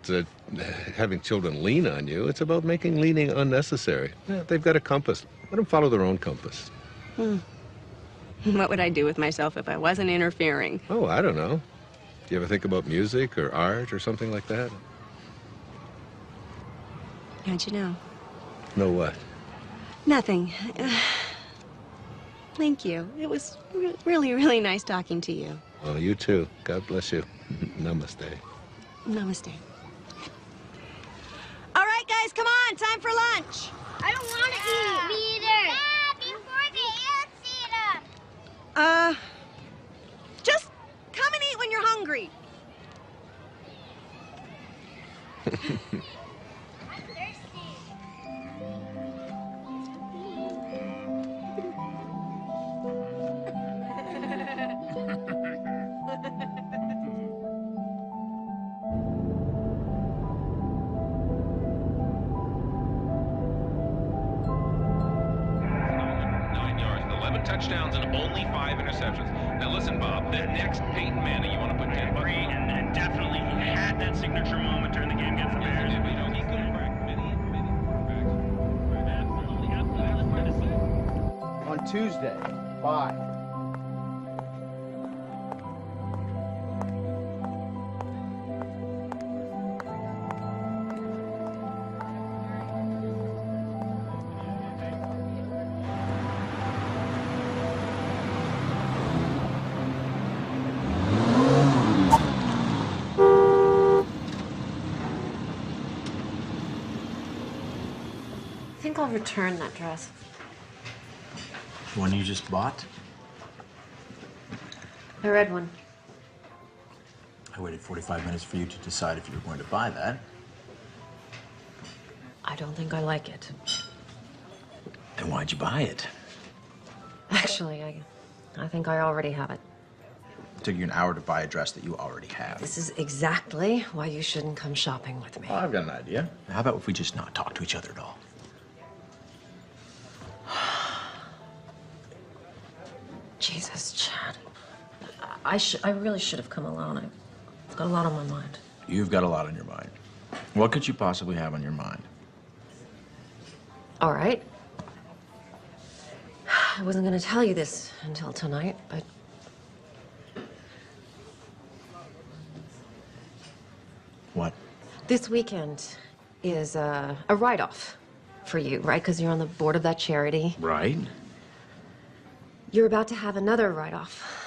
having children lean on you. It's about making leaning unnecessary. Yeah, they've got a compass. Let them follow their own compass. What would I do with myself if I wasn't interfering? Oh, I don't know. Do you ever think about music or art or something like that? How'd you know? Know what? Nothing. Thank you. It was really, really nice talking to you. Well, you too. God bless you. Namaste. Namaste. All right, guys, come on. Time for lunch. I don't want to eat. Me either. Dad, before they eat, Just come and eat when you're hungry. Touchdowns and only 5 interceptions. Now listen, Bob, the next Peyton Manning, you want to put 10 bucks on? And definitely he had that signature moment during the game against the Bears. Yeah, but you know, he could have cracked many quarterbacks. On Tuesday, 5. I think I'll return that dress. The one you just bought? The red one. I waited 45 minutes for you to decide if you were going to buy that. I don't think I like it. Then why'd you buy it? Actually, I think I already have it. It took you an hour to buy a dress that you already have. This is exactly why you shouldn't come shopping with me. Oh, I've got an idea. How about if we just not talk to each other at all? Jesus, Chad. I really should have come alone. I've got a lot on my mind. You've got a lot on your mind. What could you possibly have on your mind? All right. I wasn't going to tell you this until tonight, but... What? This weekend is a write-off for you, right? Because you're on the board of that charity. Right. You're about to have another write-off.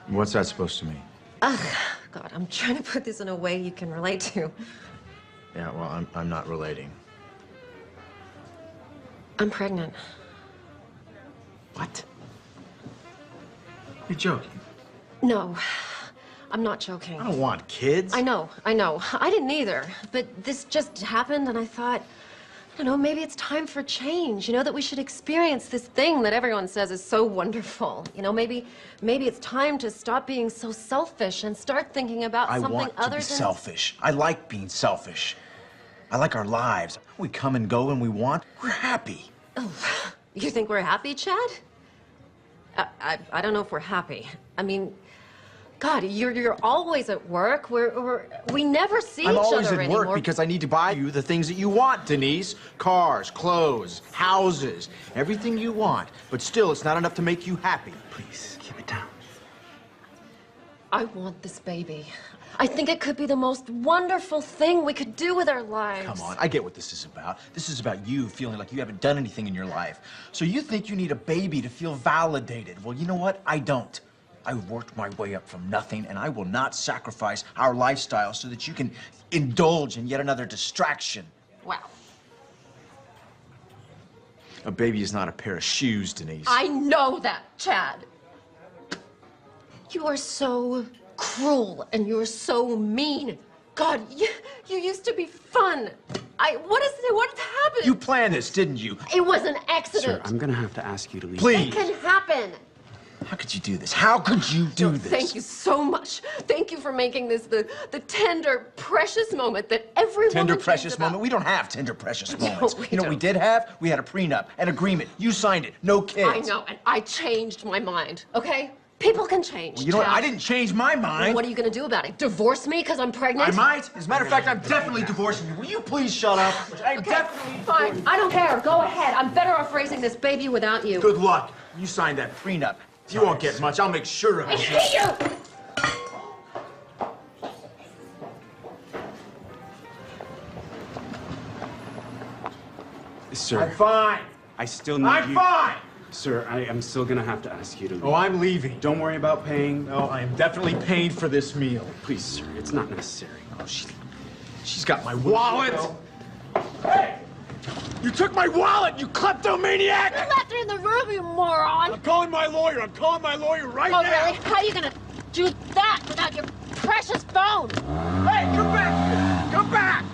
What's that supposed to mean? Ugh, God, I'm trying to put this in a way you can relate to. Yeah, well, I'm not relating. I'm pregnant. What? You're joking. No, I'm not joking. I don't want kids. I know. I didn't either. But this just happened, and I thought, I don't know, maybe it's time for change. You know, that we should experience this thing that everyone says is so wonderful. You know, maybe it's time to stop being so selfish and start thinking about something other than... I want to be selfish. I like being selfish. I like our lives. We come and go when we want. We're happy. Oh, you think we're happy, Chad? I don't know if we're happy. I mean, God, you're always at work. We never see each other anymore. I'm always at work because I need to buy you the things that you want, Denise. Cars, clothes, houses, everything you want. But still, it's not enough to make you happy. Please, keep it down. I want this baby. I think it could be the most wonderful thing we could do with our lives. Come on, I get what this is about. This is about you feeling like you haven't done anything in your life. So you think you need a baby to feel validated. Well, you know what? I don't. I worked my way up from nothing, and I will not sacrifice our lifestyle so that you can indulge in yet another distraction. Wow. A baby is not a pair of shoes, Denise. I know that, Chad. You are so cruel and you're so mean. God, you used to be fun. What happened? You planned this, didn't you? It was an accident. Sir, I'm gonna have to ask you to leave. Please. It can happen. How could you do this? How could you do this? Thank you so much. Thank you for making this the tender, precious moment that every Tender, woman precious dreams about. moment? We don't have tender, precious moments. we You know what we don't. did have? We had a prenup, an agreement. You signed it. No kids. I know, and I changed my mind, okay? People can change. Well, you know what? Chad. I didn't change my mind. Well, what are you gonna do about it? Divorce me because I'm pregnant? I might. As a matter of fact, I'm definitely divorcing you. Will you please shut up? I'm Okay, definitely fine. I don't care. Go ahead. I'm better off raising this baby without you. Good luck. You signed that prenup. You won't get much. I'll make sure of I it. hate you! Sir. I'm fine. I still need I'm you. fine. Sir, I'm still gonna have to ask you to leave. Oh, I'm leaving. Don't worry about paying. No, I am definitely paid for this meal. Please, sir, it's not necessary. Oh, she's got my wallet. Hey! You took my wallet, you kleptomaniac! You left her in the room, you moron! I'm calling my lawyer. I'm calling my lawyer right now. Oh, really? How are you gonna do that without your precious phone? Hey, come back! Come back!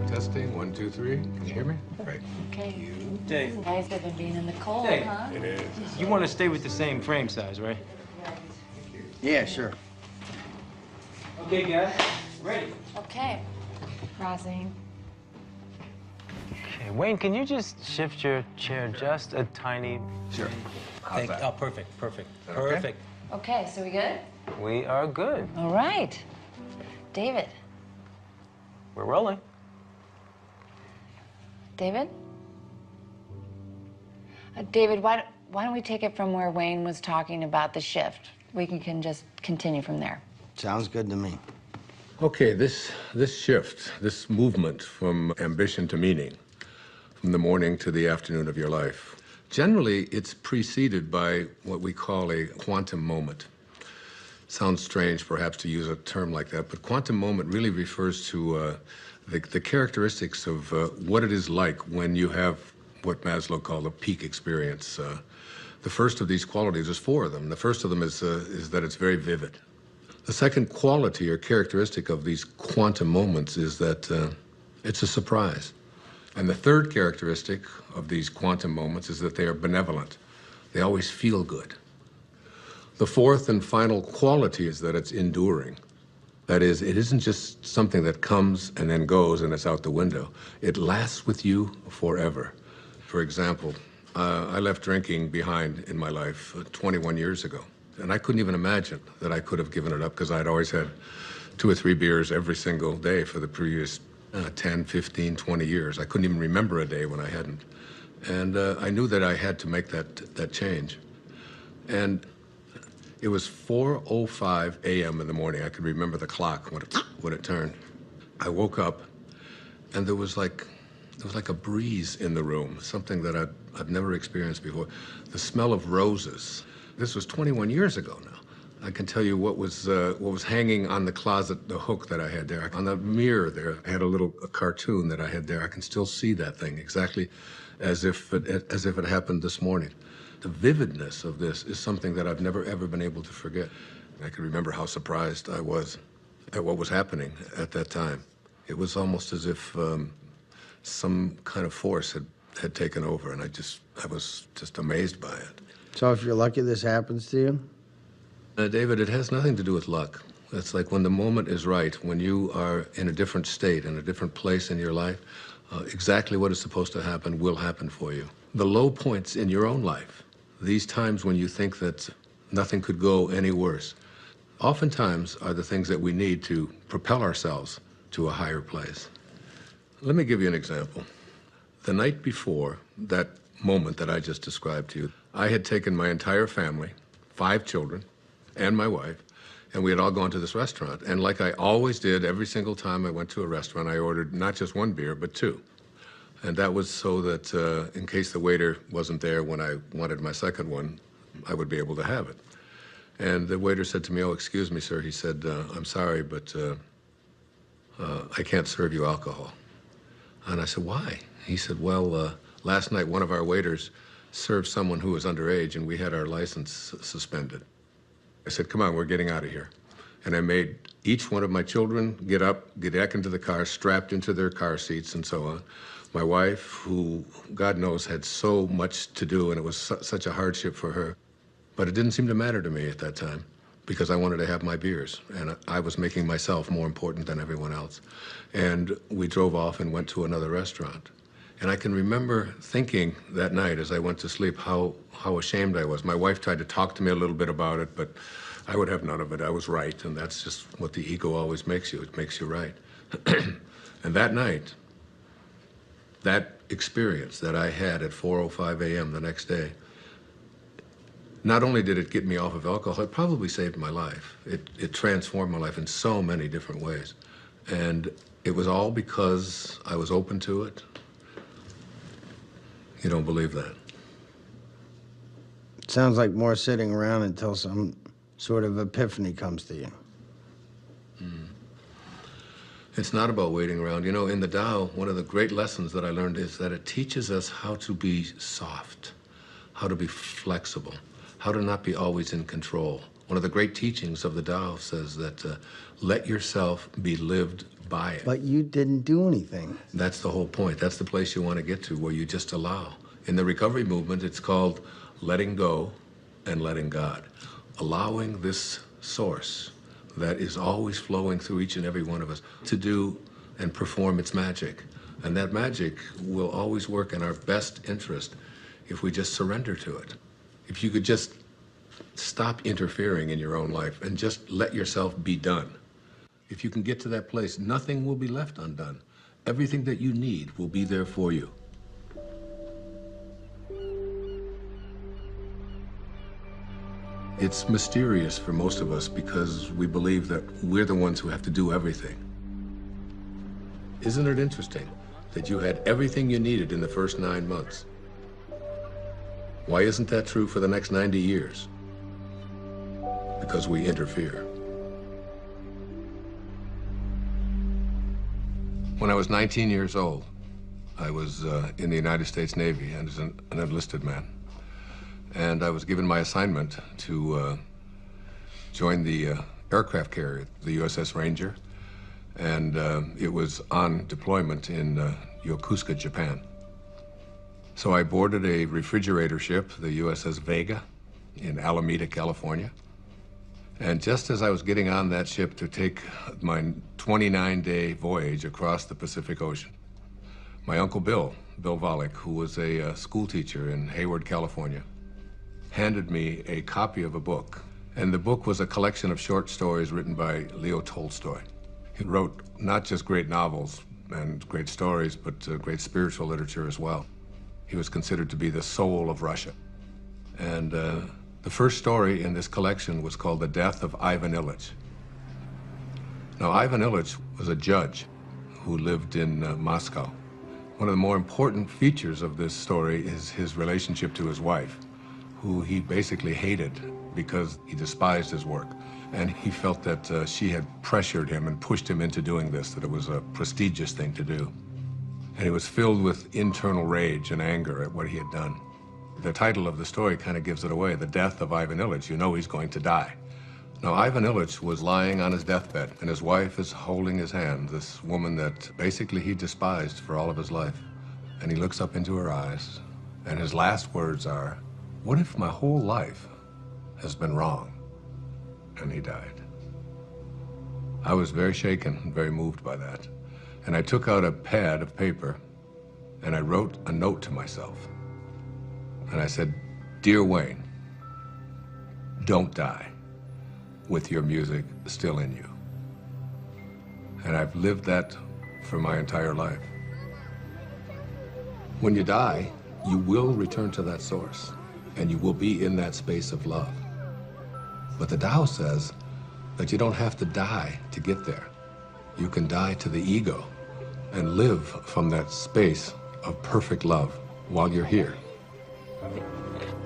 Testing, 1, 2, 3. Can you hear me? Great. Okay. Dave. You guys have been being in the cold, Dave. huh? It is. You want to stay with the same frame size, right? Yeah, sure. Okay, guys. Ready. Okay. Rising. Okay, Wayne, can you just shift your chair just a tiny... Sure. How's that? Oh, perfect, perfect, that okay? perfect. Okay, so we good? We are good. All right. David. We're rolling. David? David, why don't we take it from where Wayne was talking about the shift? We can just continue from there. Sounds good to me. Okay, this shift, this movement from ambition to meaning, from the morning to the afternoon of your life, generally it's preceded by what we call a quantum moment. Sounds strange, perhaps, to use a term like that, but quantum moment really refers to the characteristics of what it is like when you have what Maslow called a peak experience. The first of these qualities, there's 4 of them. The first of them is that it's very vivid. The second quality or characteristic of these quantum moments is that it's a surprise. And the third characteristic of these quantum moments is that they are benevolent. They always feel good. The fourth and final quality is that it's enduring. That is, it isn't just something that comes and then goes and it's out the window. It lasts with you forever. For example, I left drinking behind in my life 21 years ago. And I couldn't even imagine that I could have given it up because I'd always had 2 or 3 beers every single day for the previous 10, 15, 20 years. I couldn't even remember a day when I hadn't. And I knew that I had to make that change. And it was 4:05 a.m. in the morning. I could remember the clock when it turned. I woke up, and there was like a breeze in the room, something that I'd never experienced before. The smell of roses. This was 21 years ago now. I can tell you what was hanging on the closet, the hook that I had there. On the mirror there, I had a cartoon that I had there. I can still see that thing exactly as if it happened this morning. The vividness of this is something that I've never, ever been able to forget. I can remember how surprised I was at what was happening at that time. It was almost as if some kind of force had taken over, and I was just amazed by it. So if you're lucky this happens to you, David, it has nothing to do with luck. It's like when the moment is right, when you are in a different state, in a different place in your life, exactly what is supposed to happen will happen for you. The low points in your own life, these times when you think that nothing could go any worse, oftentimes are the things that we need to propel ourselves to a higher place. Let me give you an example. The night before that moment that I just described to you, I had taken my entire family, 5 children, and my wife, and we had all gone to this restaurant. And like I always did, every single time I went to a restaurant, I ordered not just 1 beer, but 2. And that was so that in case the waiter wasn't there when I wanted my second one, I would be able to have it. And the waiter said to me, "Oh, excuse me, sir." He said, "I'm sorry, but I can't serve you alcohol." And I said, "Why?" He said, "Well, last night one of our waiters served someone who was underage, and we had our license suspended." I said, "Come on, we're getting out of here." And I made each one of my children get up, get back into the car, strapped into their car seats and so on. My wife, who, God knows, had so much to do, and it was such a hardship for her. But it didn't seem to matter to me at that time because I wanted to have my beers, and I was making myself more important than everyone else. And we drove off and went to another restaurant. And I can remember thinking that night as I went to sleep how ashamed I was. My wife tried to talk to me a little bit about it, but I would have none of it. I was right, and that's just what the ego always makes you. It makes you right. And that night, that experience that I had at 4:05 a.m. the next day, not only did it get me off of alcohol, it probably saved my life. It transformed my life in so many different ways. And it was all because I was open to it. You don't believe that? Sounds like more sitting around until some sort of epiphany comes to you. It's not about waiting around. You know, in the Tao, one of the great lessons that I learned is that it teaches us how to be soft, how to be flexible, how to not be always in control. One of the great teachings of the Tao says that let yourself be lived by it. But you didn't do anything. That's the whole point. That's the place you want to get to, where you just allow. In the recovery movement, it's called letting go and letting God. Allowing this source that is always flowing through each and every one of us to do and perform its magic. And that magic will always work in our best interest if we just surrender to it. If you could just stop interfering in your own life and just let yourself be done. If you can get to that place, nothing will be left undone. Everything that you need will be there for you. It's mysterious for most of us because we believe that we're the ones who have to do everything. Isn't it interesting that you had everything you needed in the first 9 months? Why isn't that true for the next 90 years? Because we interfere. When I was 19 years old, I was in the United States Navy and as an enlisted man. And I was given my assignment to join the aircraft carrier, the USS Ranger. And it was on deployment in Yokosuka, Japan. So I boarded a refrigerator ship, the USS Vega, in Alameda, California. And just as I was getting on that ship to take my 29-day voyage across the Pacific Ocean, my Uncle Bill Volek, who was a school teacher in Hayward, California, handed me a copy of a book. And the book was a collection of short stories written by Leo Tolstoy. He wrote not just great novels and great stories, but great spiritual literature as well. He was considered to be the soul of Russia. And the first story in this collection was called The Death of Ivan Ilyich. Now, Ivan Ilyich was a judge who lived in Moscow. One of the more important features of this story is his relationship to his wife, who he basically hated because he despised his work. And he felt that she had pressured him and pushed him into doing this, that it was a prestigious thing to do. And he was filled with internal rage and anger at what he had done. The title of the story kind of gives it away, The Death of Ivan Ilyich. You know he's going to die. Now, Ivan Ilyich was lying on his deathbed, and his wife is holding his hand, this woman that basically he despised for all of his life. And he looks up into her eyes, and his last words are, "What if my whole life has been wrong? and he died. I was very shaken and very moved by that. And I took out a pad of paper and I wrote a note to myself. And I said, "Dear Wayne, don't die with your music still in you." And I've lived that for my entire life. When you die, you will return to that source, and you will be in that space of love. But the Tao says that you don't have to die to get there. You can die to the ego and live from that space of perfect love while you're here.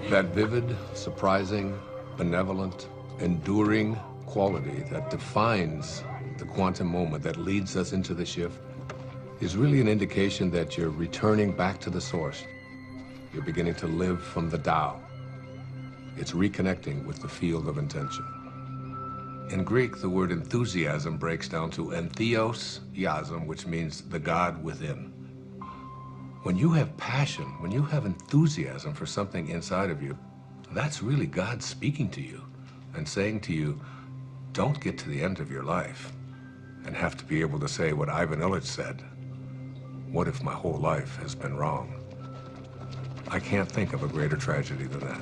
That vivid, surprising, benevolent, enduring quality that defines the quantum moment that leads us into the shift is really an indication that you're returning back to the source. You're beginning to live from the Tao. It's reconnecting with the field of intention. In Greek, the word enthusiasm breaks down to entheos-iasm, which means the God within. When you have passion, when you have enthusiasm for something inside of you, that's really God speaking to you and saying to you, don't get to the end of your life and have to be able to say what Ivan Illich said, what if my whole life has been wrong? I can't think of a greater tragedy than that.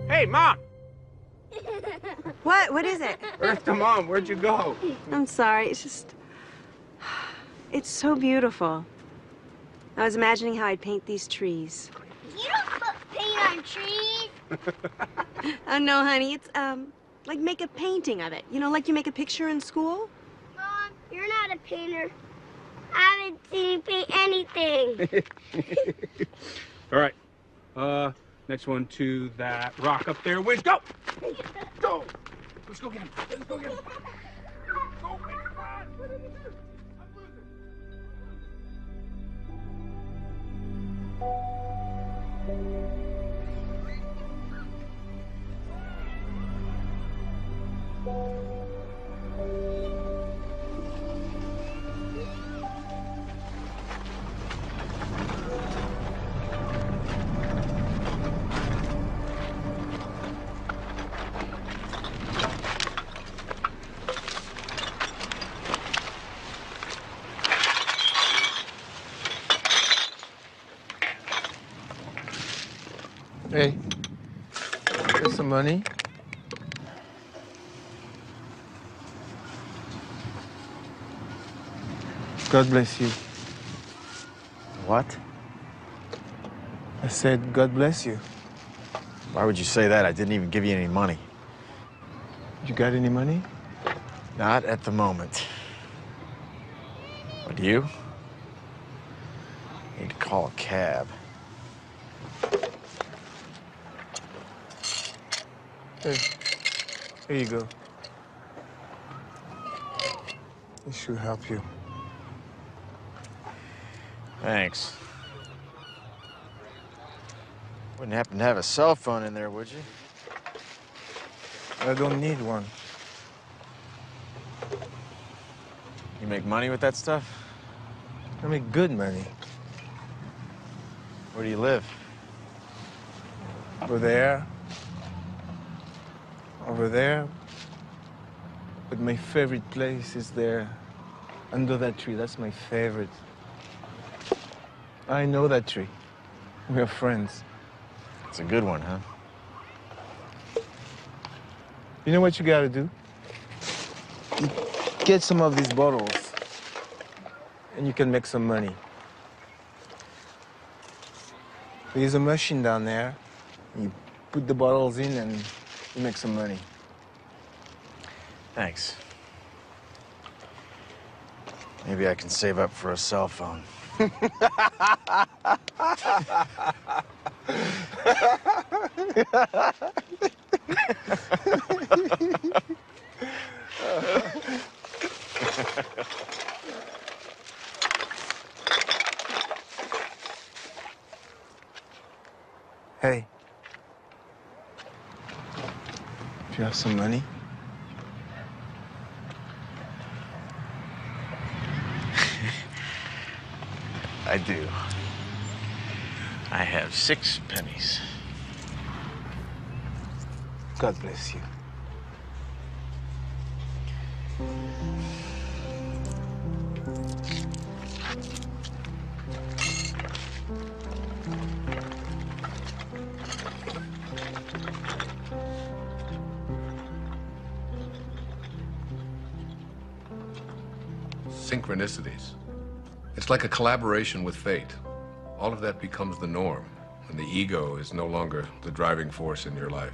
Hey, Mom! What is it? Earth to Mom, where'd you go? I'm sorry, it's just... It's so beautiful. I was imagining how I'd paint these trees. You don't put paint on trees. Oh, no, honey, it's, like make a painting of it. You know, like you make a picture in school? Mom, you're not a painter. I haven't seen you paint anything. All right. Next one to that rock up there. Wiz, go! Go! Let's go get him. Let's go get him. Go, Wiz, come on! What did he do? I'm losing. Hey, here's some money. God bless you. What? I said, God bless you. Why would you say that? I didn't even give you any money. You got any money? Not at the moment. But you? Need to call a cab. Hey, here you go. It should help you. Thanks. Wouldn't happen to have a cell phone in there, would you? I don't need one. You make money with that stuff? I make good money. Where do you live? Over there. Over there. But my favorite place is there. Under that tree. That's my favorite. I know that tree. We're friends. It's a good one, huh? You know what you gotta do? You get some of these bottles, and you can make some money. There's a machine down there. You put the bottles in, and you make some money. Thanks. Maybe I can save up for a cell phone. Hey. Do you have some money? I do. I have 6 pennies. God bless you. Synchronicities. It's like a collaboration with fate. All of that becomes the norm, and the ego is no longer the driving force in your life.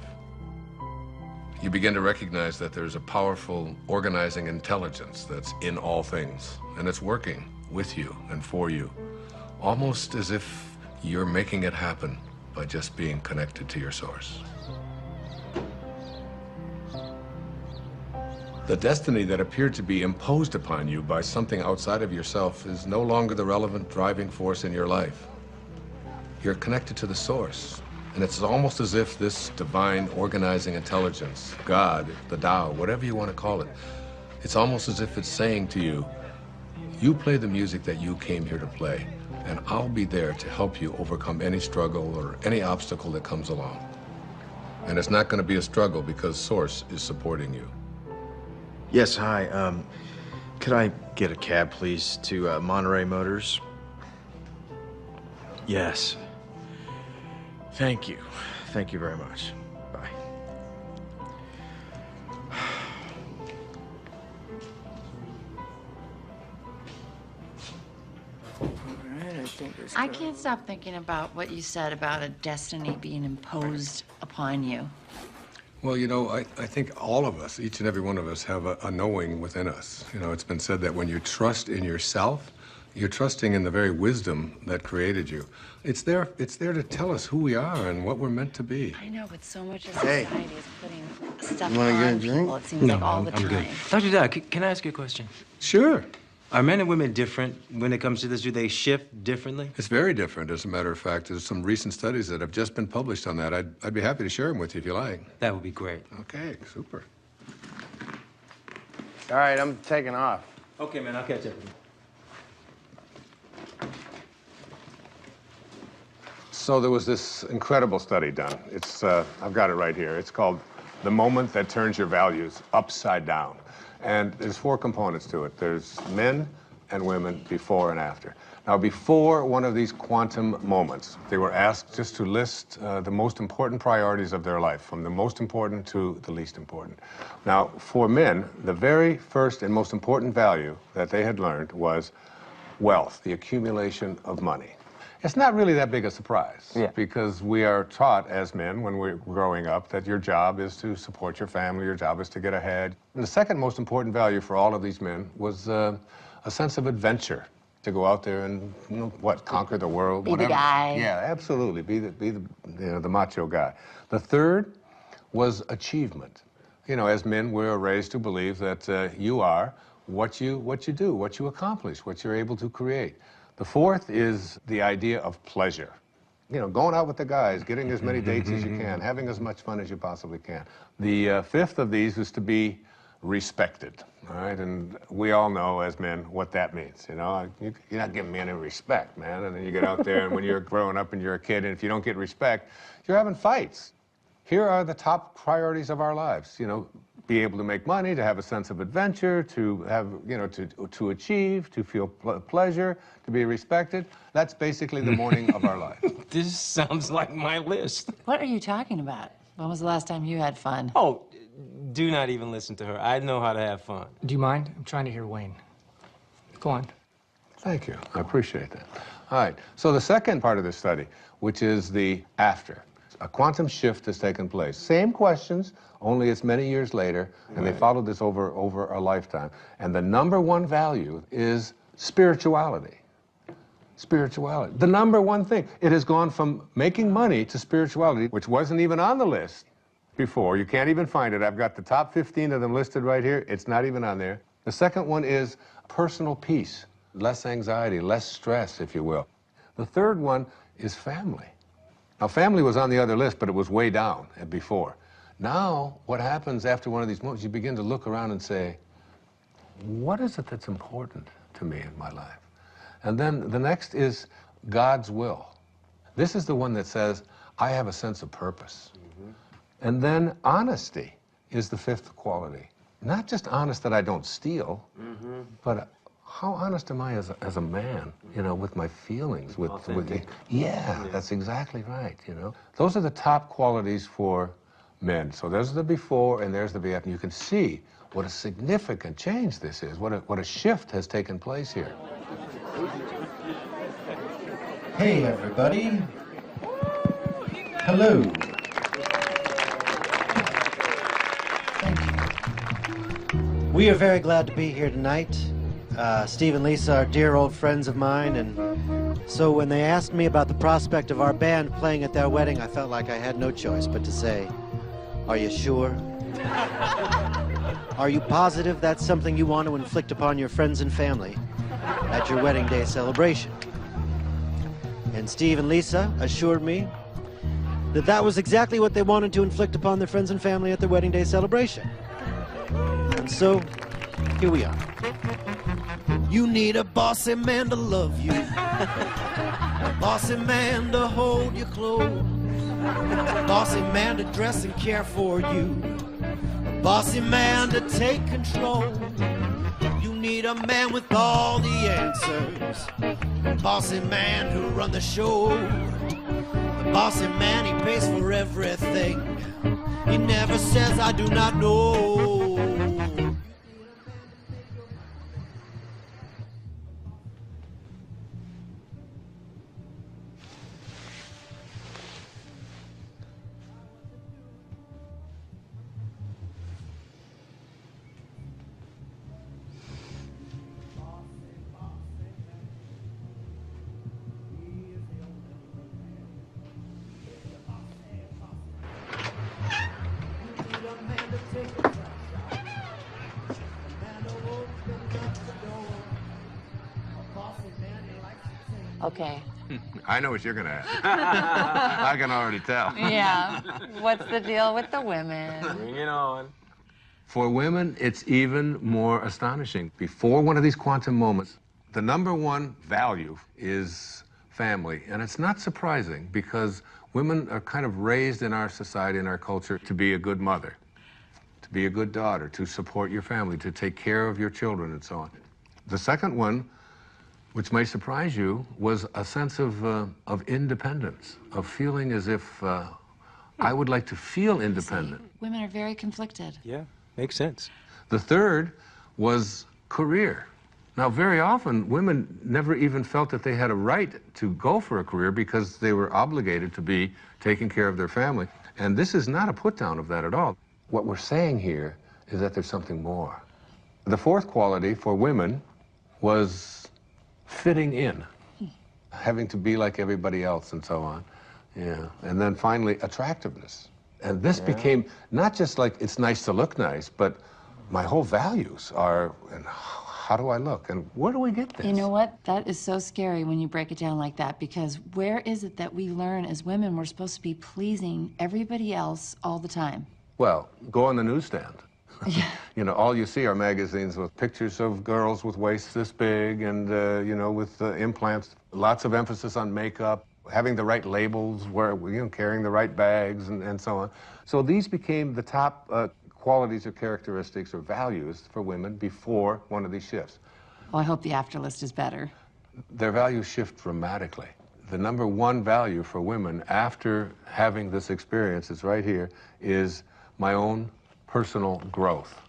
You begin to recognize that there's a powerful organizing intelligence that's in all things, and it's working with you and for you, almost as if you're making it happen by just being connected to your source. The destiny that appeared to be imposed upon you by something outside of yourself is no longer the relevant driving force in your life. You're connected to the source, and it's almost as if this divine organizing intelligence, God, the Tao, whatever you want to call it, it's almost as if it's saying to you, you play the music that you came here to play, and I'll be there to help you overcome any struggle or any obstacle that comes along. And it's not going to be a struggle because Source is supporting you. Yes, hi. Could I get a cab, please, to Monterey Motors? Yes. Thank you. Thank you very much. Bye. I can't stop thinking about what you said about a destiny being imposed upon you. Well, you know, I think all of us, each and every one of us, have a knowing within us. You know, it's been said that when you trust in yourself, you're trusting in the very wisdom that created you. It's there to tell us who we are and what we're meant to be. I know, but so much of society is putting stuff You wanna get a on drink? people. It seems like all the I'm good. time. Dr. Dodd, can I ask you a question? Sure. Are men and women different when it comes to this? Do they shift differently? It's very different, as a matter of fact. There's some recent studies that have just been published on that. I'd be happy to share them with you if you like. That would be great. Okay, super. All right, I'm taking off. Okay, man, I'll catch up with you. So there was this incredible study done. It's, I've got it right here. It's called The Moment That Turns Your Values Upside Down. And there's 4 components to it. There's men and women before and after. Now, before one of these quantum moments, they were asked just to list the most important priorities of their life, from the most important to the least important. Now, for men, the very first and most important value that they had learned was wealth, the accumulation of money. It's not really that big a surprise, because we are taught as men when we're growing up that your job is to support your family, your job is to get ahead. And the second most important value for all of these men was a sense of adventure, to go out there and, you know, what, conquer the world, Be whatever. the guy. Yeah, absolutely, be the macho guy. The third was achievement. You know, as men, we're raised to believe that you are what you do, what you accomplish, what you're able to create. The fourth is the idea of pleasure. You know, going out with the guys, getting as many dates as you can, having as much fun as you possibly can. The fifth of these is to be respected, all right? And we all know as men what that means, you know? You're not giving me any respect, man. And then you get out there, and when you're growing up and you're a kid, and if you don't get respect, you're having fights. Here are the top priorities of our lives, you know, be able to make money, to have a sense of adventure, to have, you know, to achieve, to feel pleasure, to be respected. That's basically the morning of our life. This sounds like my list. What are you talking about? When was the last time you had fun? Oh, do not even listen to her. I know how to have fun. Do you mind? I'm trying to hear Wayne. Go on. Thank you. I appreciate that. All right. So the second part of the study, which is the after. A quantum shift has taken place. Same questions, only it's many years later, and they followed this over a lifetime. And the number one value is spirituality. Spirituality. The number one thing. It has gone from making money to spirituality, which wasn't even on the list before. You can't even find it. I've got the top 15 of them listed right here. It's not even on there. The second one is personal peace. Less anxiety, less stress, if you will. The third one is family. Now, family was on the other list, but it was way down before. Now, what happens after one of these moments, you begin to look around and say, what is it that's important to me in my life? And then the next is God's will. This is the one that says, I have a sense of purpose. And then honesty is the fifth quality. Not just honest that I don't steal, but how honest am I as a man, you know, with my feelings, with yeah, that's exactly right, you know. Those are the top qualities for men. So there's the before and there's the after. You can see what a significant change this is, what a shift has taken place here. Hey, everybody. Hello. Thank you. We are very glad to be here tonight. Steve and Lisa are dear old friends of mine, and so when they asked me about the prospect of our band playing at their wedding, I felt like I had no choice but to say, are you sure? Are you positive that's something you want to inflict upon your friends and family at your wedding day celebration? And Steve and Lisa assured me that that was exactly what they wanted to inflict upon their friends and family at their wedding day celebration. And so, here we are. You need a bossy man to love you, a bossy man to hold you close, a bossy man to dress and care for you, a bossy man to take control. You need a man with all the answers, a bossy man who run the show. The bossy man, he pays for everything. He never says, I do not know. Okay. I know what you're going to ask. I can already tell. Yeah. What's the deal with the women? Bring it on. For women, it's even more astonishing. Before one of these quantum moments, the number one value is family. And it's not surprising because women are kind of raised in our society, in our culture, to be a good mother, to be a good daughter, to support your family, to take care of your children, and so on. The second one, which may surprise you, was a sense of independence, of feeling as if I would like to feel independent. Women are very conflicted. Yeah, makes sense. The third was career. Now, very often, women never even felt that they had a right to go for a career because they were obligated to be taking care of their family. And this is not a put-down of that at all. What we're saying here is that there's something more. The fourth quality for women was fitting in, having to be like everybody else and so on. Yeah. And then finally, attractiveness. And this became not just like it's nice to look nice, but my whole values are, and how do I look, and where do we get this? You know what? That is so scary when you break it down like that, because where is it that we learn as women we're supposed to be pleasing everybody else all the time? Well, go on the newsstand. You know, all you see are magazines with pictures of girls with waists this big and, you know, with implants, lots of emphasis on makeup, having the right labels, carrying the right bags, and so on. So these became the top qualities or characteristics or values for women before one of these shifts. Well, I hope the after list is better. Their values shift dramatically. The number one value for women after having this experience is right here, is my own personal growth.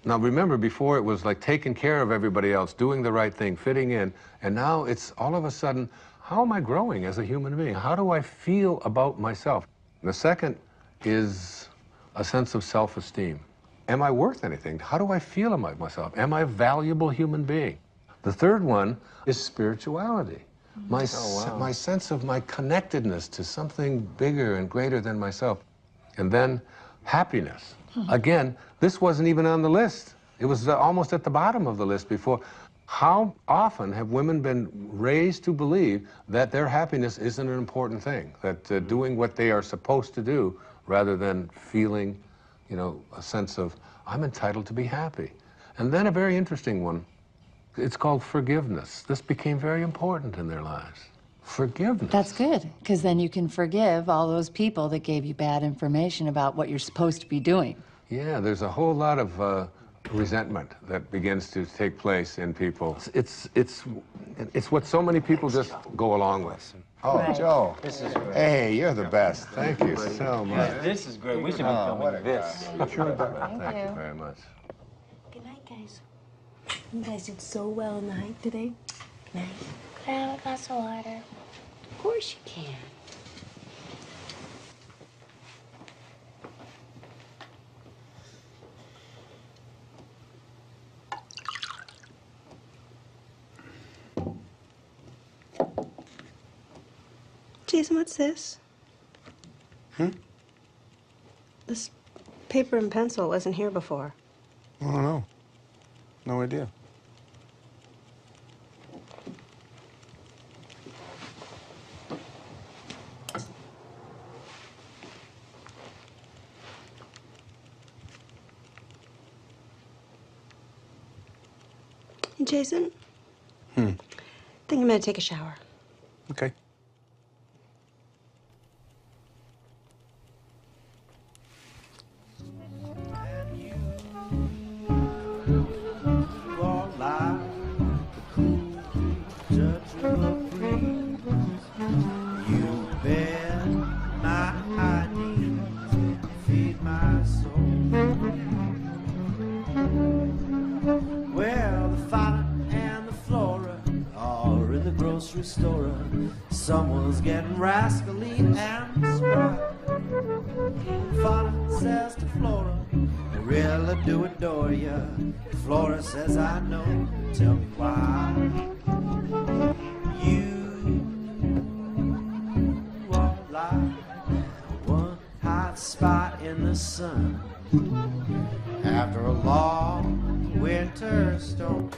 Now remember, before it was like taking care of everybody else, doing the right thing, fitting in, and now it's all of a sudden, how am I growing as a human being? How do I feel about myself? And the second is a sense of self-esteem. Am I worth anything? How do I feel about myself? Am I a valuable human being? The third one is spirituality. My sense of my connectedness to something bigger and greater than myself. And then happiness. Again, this wasn't even on the list. It was almost at the bottom of the list before. How often have women been raised to believe that their happiness isn't an important thing, that doing what they are supposed to do rather than feeling, you know, a sense of, I'm entitled to be happy. And then a very interesting one, it's called forgiveness. This became very important in their lives. Forgiveness. That's good, because then you can forgive all those people that gave you bad information about what you're supposed to be doing. Yeah, there's a whole lot of resentment that begins to take place in people. It's what so many people just go along with. Oh, right. Joe. This is great. Hey, you're the best. Thank you so much. Yeah, this is great. We should be filming this. Thank you very much. Good night, guys. You guys did so well in the hike today. Good night. Can I have a glass of water? Of course you can. Jason, what's this? This paper and pencil wasn't here before. I don't know. No idea. Hey, Jason? I think I'm gonna take a shower. Okay. Someone's getting rascally and spry. Fauna says to Flora, I really do adore ya. Flora says, I know, tell me why. You are like one hot spot in the sun after a long winter storm.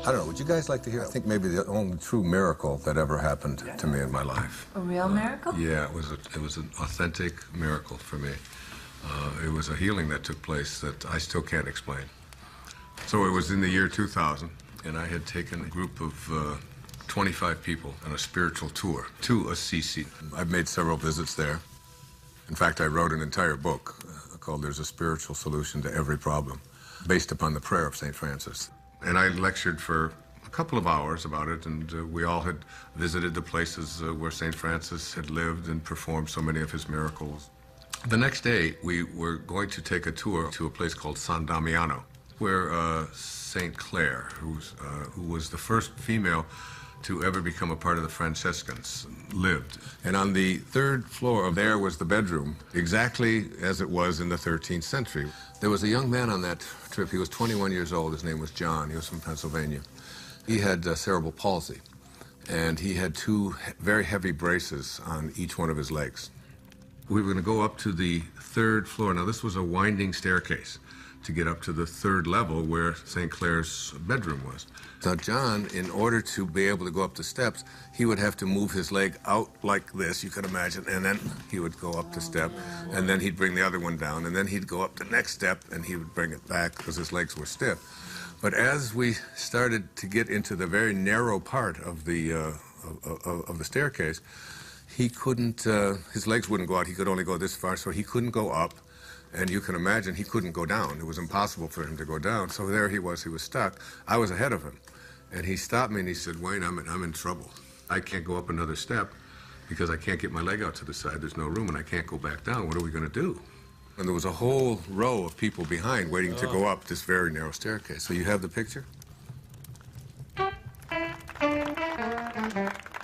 I don't know, would you guys like to hear? I think maybe the only true miracle that ever happened to me in my life. A real miracle? Yeah, it was an authentic miracle for me. It was a healing that took place that I still can't explain. So it was in the year 2000, and I had taken a group of 25 people on a spiritual tour to Assisi. I've made several visits there. In fact, I wrote an entire book called There's a Spiritual Solution to Every Problem, based upon the prayer of St. Francis. And I lectured for a couple of hours about it, and we all had visited the places where St. Francis had lived and performed so many of his miracles. The next day, we were going to take a tour to a place called San Damiano, where St. Clare, who was the first female to ever become a part of the Franciscans, lived. And on the third floor of there was the bedroom, exactly as it was in the 13th century. There was a young man on that trip. He was 21 years old. His name was John. He was from Pennsylvania. He had cerebral palsy, and he had 2 very heavy braces on each one of his legs. We were going to go up to the 3rd floor. Now, this was a winding staircase to get up to the 3rd level where St. Clare's bedroom was. Now, John, in order to be able to go up the steps, he would have to move his leg out like this, you can imagine, and then he would go up the step, and then he'd bring the other one down, and then he'd go up the next step, and he would bring it back because his legs were stiff. But as we started to get into the very narrow part of the staircase, he couldn't, his legs wouldn't go out. He could only go this far, so he couldn't go up. And you can imagine he couldn't go down. It was impossible for him to go down. So there he was stuck. I was ahead of him. And he stopped me and he said, "Wayne, I'm in trouble. I can't go up another step because I can't get my leg out to the side. There's no room and I can't go back down. What are we going to do?" And there was a whole row of people behind waiting to go up this very narrow staircase. So you have the picture?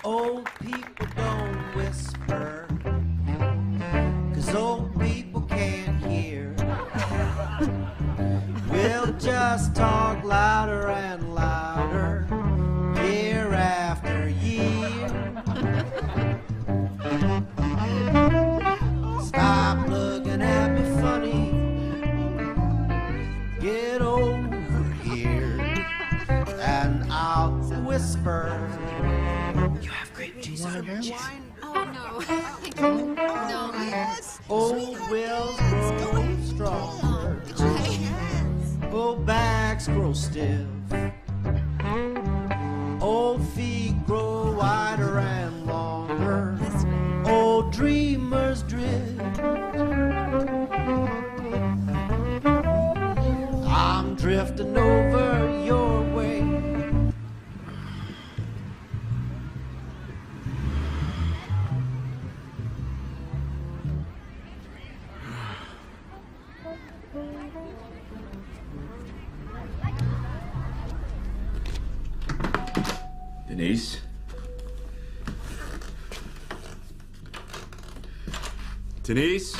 Old people don't whisper, 'cause old people can't hear. We'll just talk louder and louder, year after year. Stop looking at me funny, get over here, and I'll whisper. You have grape juice on your wine? Oh, no. No. Yes. Old wills grow stronger. Old backs grow stiff. Old feet grow wider and longer. Old dreamers drift. I'm drifting over your way. Denise? Denise?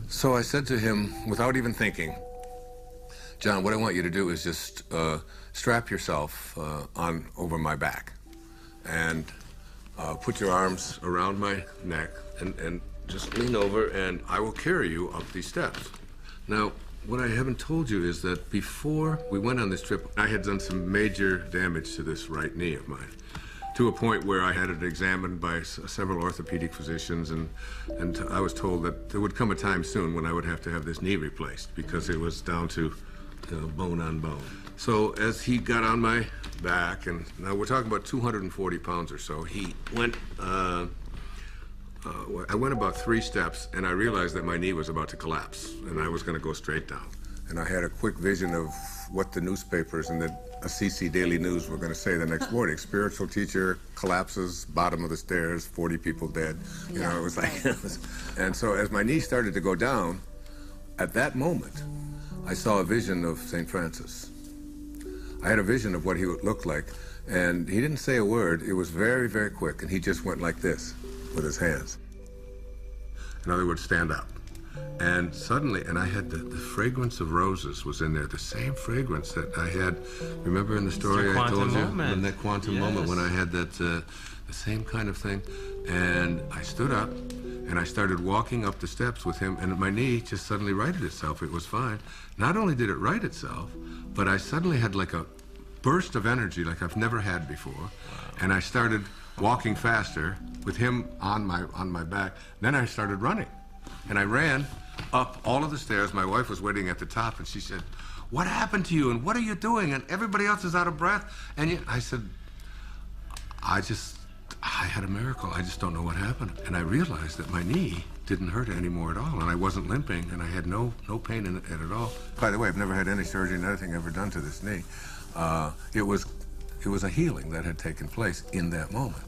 So I said to him, without even thinking, "John, what I want you to do is just strap yourself on over my back and put your arms around my neck and just lean over and I will carry you up these steps." Now, what I haven't told you is that before we went on this trip, I had done some major damage to this right knee of mine, to a point where I had it examined by several orthopedic physicians, and I was told that there would come a time soon when I would have to have this knee replaced because it was down to bone on bone. So as he got on my back, and now we're talking about 240 pounds or so, he went, I went about 3 steps and I realized that my knee was about to collapse and I was going to go straight down. And I had a quick vision of what the newspapers and the CC Daily News were going to say the next morning. Spiritual teacher collapses, bottom of the stairs, 40 people dead. You know, it was like, and so as my knee started to go down, at that moment, I saw a vision of St. Francis. I had a vision of what he would look like, and he didn't say a word. It was very, very quick, and he just went like this with his hands. In other words, stand up. And suddenly, and I had the fragrance of roses was in there, the same fragrance that I had, remember in the story I told you? In that quantum moment when I had that, the same kind of thing. And I stood up, and I started walking up the steps with him, and my knee just suddenly righted itself. It was fine. Not only did it right itself, but I suddenly had like a burst of energy like I've never had before. And I started walking faster with him on my back. Then I started running. And I ran up all of the stairs. My wife was waiting at the top, and she said, "What happened to you, and what are you doing? And everybody else is out of breath." And I said, I had a miracle. I just don't know what happened. And I realized that my knee didn't hurt anymore at all, and I wasn't limping, and I had no pain in it at all. By the way, I've never had any surgery, nothing ever done to this knee. It was a healing that had taken place in that moment.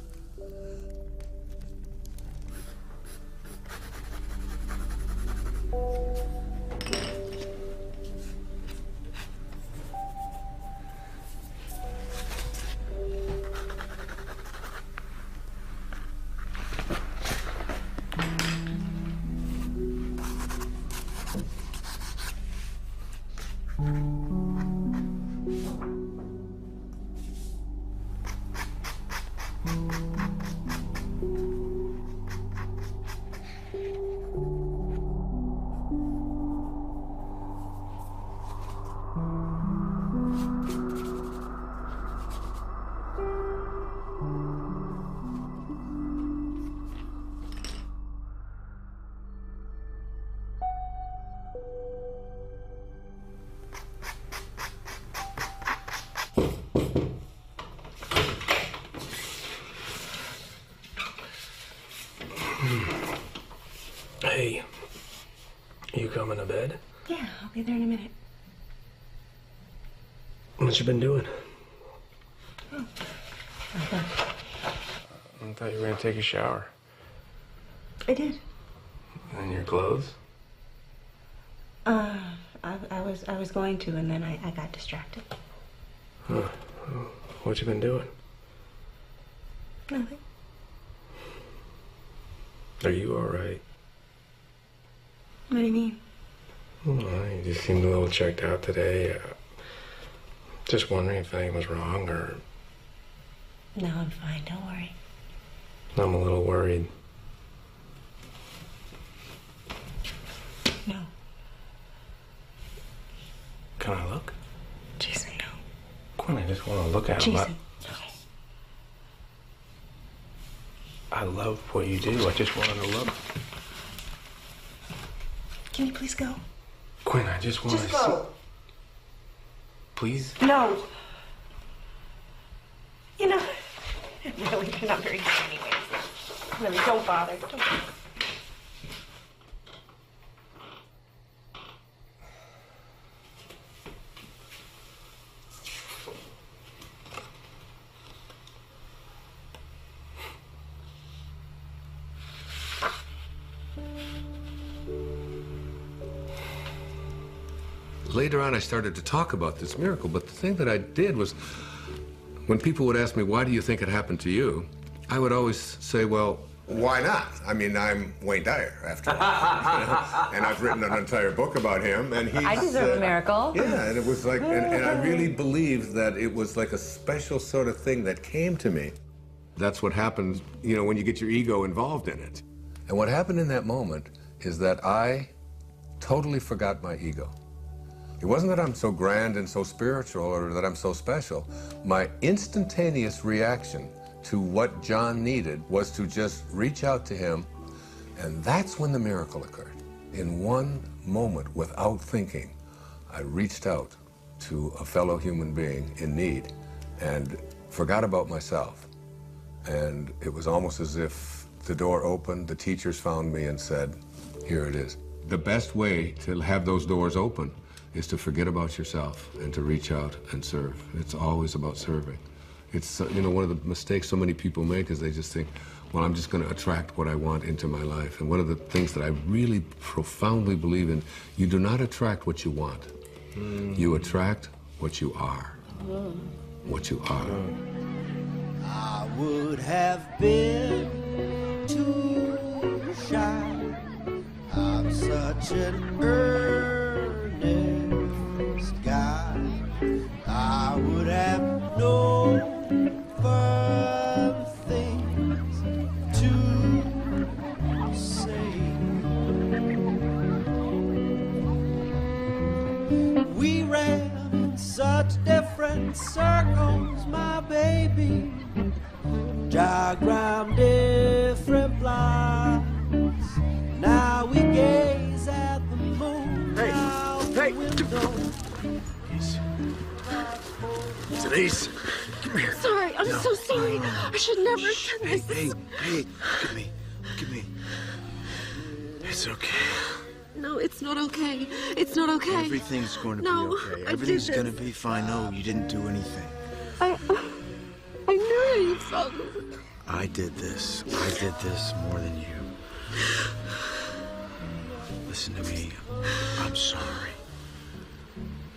Hey, you coming to bed? Yeah, I'll be there in a minute. What you been doing? Oh. I thought you were gonna take a shower. I did. And your clothes? I was going to, and then I got distracted. Huh. What you been doing? Nothing. Are you all right? What do you mean? Well, you just seemed a little checked out today. Just wondering if anything was wrong, or... No, I'm fine. Don't worry. I'm a little worried. No. Can I look? Jason, no. Quinn, I just want to look at him. Jason. I love what you do. I just wanted to look. Can you please go? Quinn, I just want to Just go. Please? No. You know, really, you're not very good anyways. Really, don't bother. Don't bother. Later on, I started to talk about this miracle, but the thing that I did was, when people would ask me, why do you think it happened to you? I would always say, well, why not? I mean, I'm Wayne Dyer, after all. And I've written an entire book about him, and he's... I deserve a miracle. Yeah, and it was like, and I really believed that it was like a special sort of thing that came to me. That's what happens, you know, when you get your ego involved in it. And what happened in that moment is that I totally forgot my ego. It wasn't that I'm so grand and so spiritual or that I'm so special. My instantaneous reaction to what John needed was to just reach out to him, and that's when the miracle occurred. In one moment, without thinking, I reached out to a fellow human being in need and forgot about myself. And it was almost as if the door opened, the teachers found me and said, here it is. The best way to have those doors open is to forget about yourself and to reach out and serve. It's always about serving. It's, you know, one of the mistakes so many people make is they just think, well, I'm just going to attract what I want into my life. And one of the things that I really profoundly believe in, you do not attract what you want. You attract what you are. What you are. I would have been too shy. I'm such such an earnest guy. I would have no further things to say. We ran in such different circles, my baby. Diagram different lines. Now we gaze at the moon out the window. Denise, come here. Sorry, I'm so sorry. I should never have done this. Hey, look at me. Look at me. It's okay. No, it's not okay. It's not okay. Everything's going to be No, okay. I Everything's did going to this. be fine. No, you didn't do anything. I knew you felt it. I did this. I did this more than you. Listen to me. I'm sorry.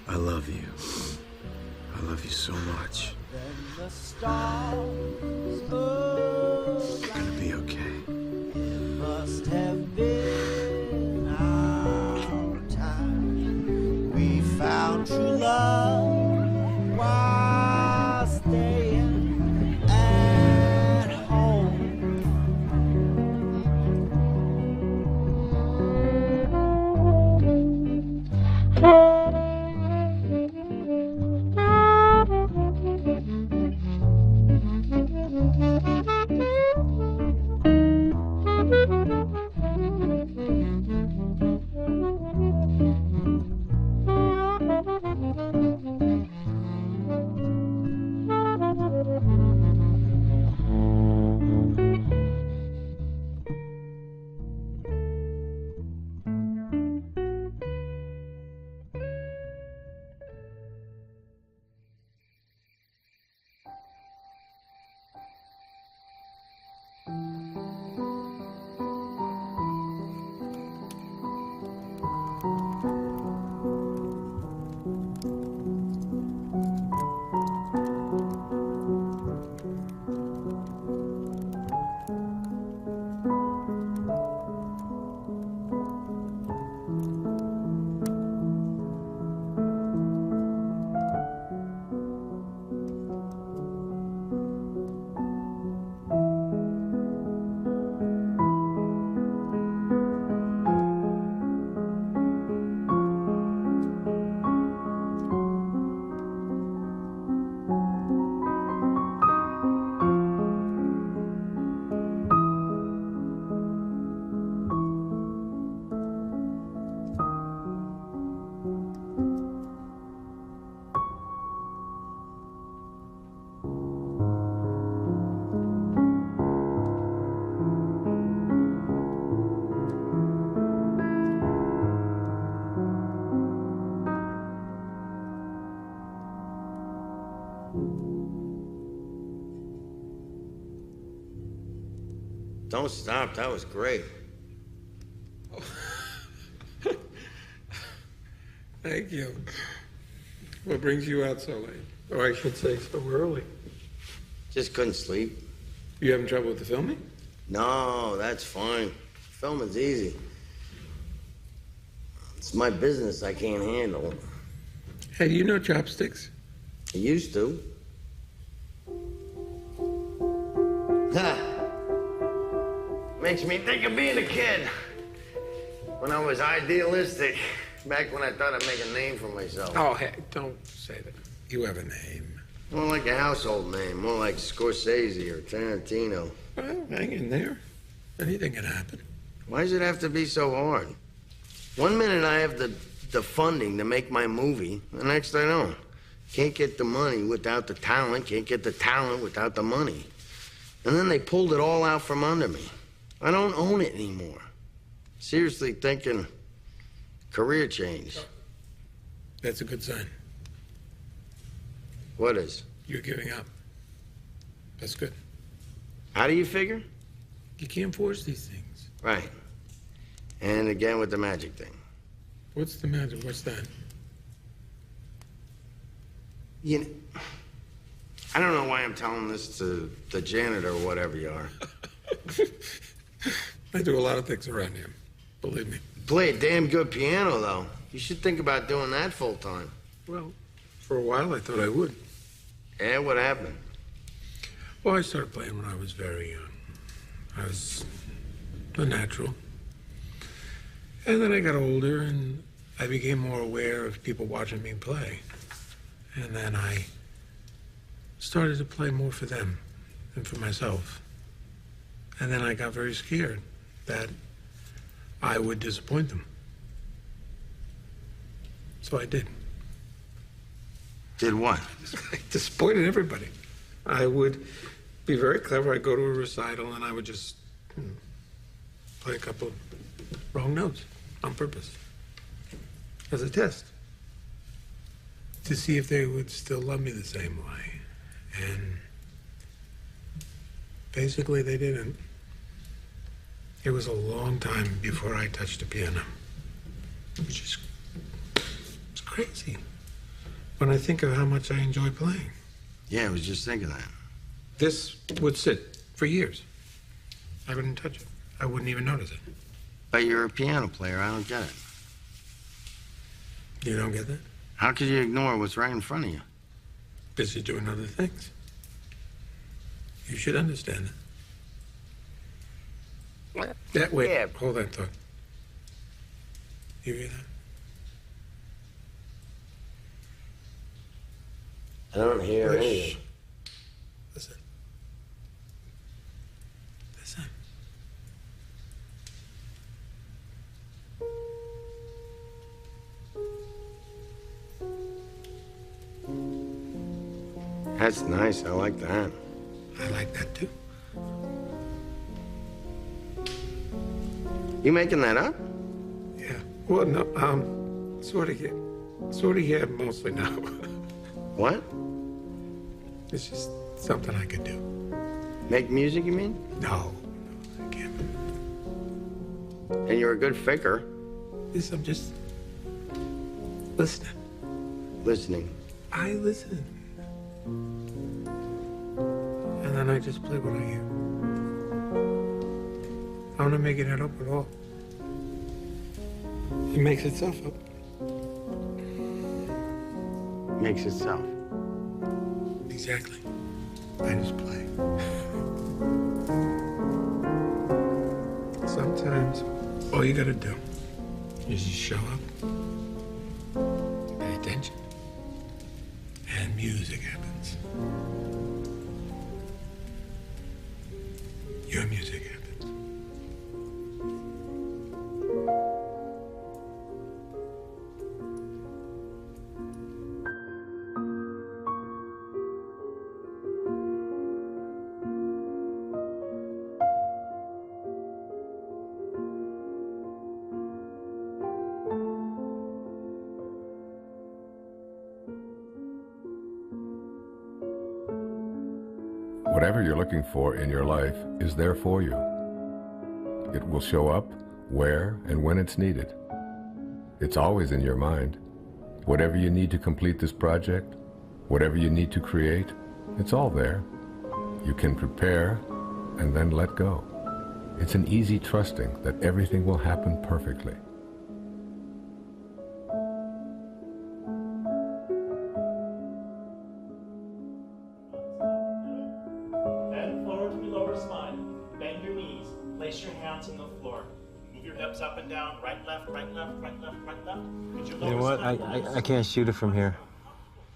I love you. I love you so much. The stars You're gonna be okay. must have been our time. We found true love while staying at home. Don't stop. That was great. Thank you. What brings you out so late? Or I should say so early. Just couldn't sleep. You having trouble with the filming? No, that's fine. Filming's easy. It's my business. I can't handle it. Hey, do you know chopsticks? I used to. Ha! Makes me think of being a kid. When I was idealistic. Back when I thought I'd make a name for myself. Oh, hey, don't say that. You have a name. More like a household name. More like Scorsese or Tarantino. Well, hang in there. Anything can happen. Why does it have to be so hard? One minute I have the funding to make my movie. The next I don't. Can't get the money without the talent. Can't get the talent without the money. And then they pulled it all out from under me. I don't own it anymore. Seriously thinking career change. That's a good sign. What is? You're giving up. That's good. How do you figure? You can't force these things. Right. And again with the magic thing. What's the matter? What's that? You know, I don't know why I'm telling this to the janitor or whatever you are. I do a lot of things around here. Believe me. play a damn good piano, though. You should think about doing that full time. Well, for a while I thought I would. Yeah, what happened? Well, I started playing when I was very young. I was a natural. And then I got older and I became more aware of people watching me play. And then I started to play more for them than for myself. And then I got very scared that I would disappoint them. So I did. Did what? I disappointed everybody. I would be very clever. I'd go to a recital and I would just play a couple of wrong notes on purpose as a test to see if they would still love me the same way. And basically they didn't. It was a long time before I touched a piano, which is it's crazy when I think of how much I enjoy playing. Yeah, I was just thinking that. This would sit for years. I wouldn't touch it. I wouldn't even notice it. But you're a piano player. I don't get it. You don't get that? How could you ignore what's right in front of you? Busy doing other things. You should understand that. That way. Yeah. Hold that thought. You hear that? I don't hear anything. Listen. Listen. That's nice. I like that. I like that too. You making that up? Yeah. Well, no, sort of, yeah, mostly no. What? It's just something I could do. Make music, you mean? No, I can't. And you're a good faker. Yes, I'm just listening. Listening. I listen. And then I just play what I hear. I'm not making it up at all. It makes itself up. Makes itself. Exactly. I just play. Sometimes all you gotta do is just show up, pay attention, and music happens. Your music happens. Whatever you're looking for in your life is there for you. It will show up where and when it's needed. It's always in your mind. Whatever you need to complete this project, whatever you need to create, it's all there. You can prepare and then let go. It's an easy trusting that everything will happen perfectly. Bend forward to your lower spine. Bend your knees. Place your hands on the floor. Move your hips up and down. Right, left, right, left, right, left, right, left. Get your You know what? I can't shoot it from here.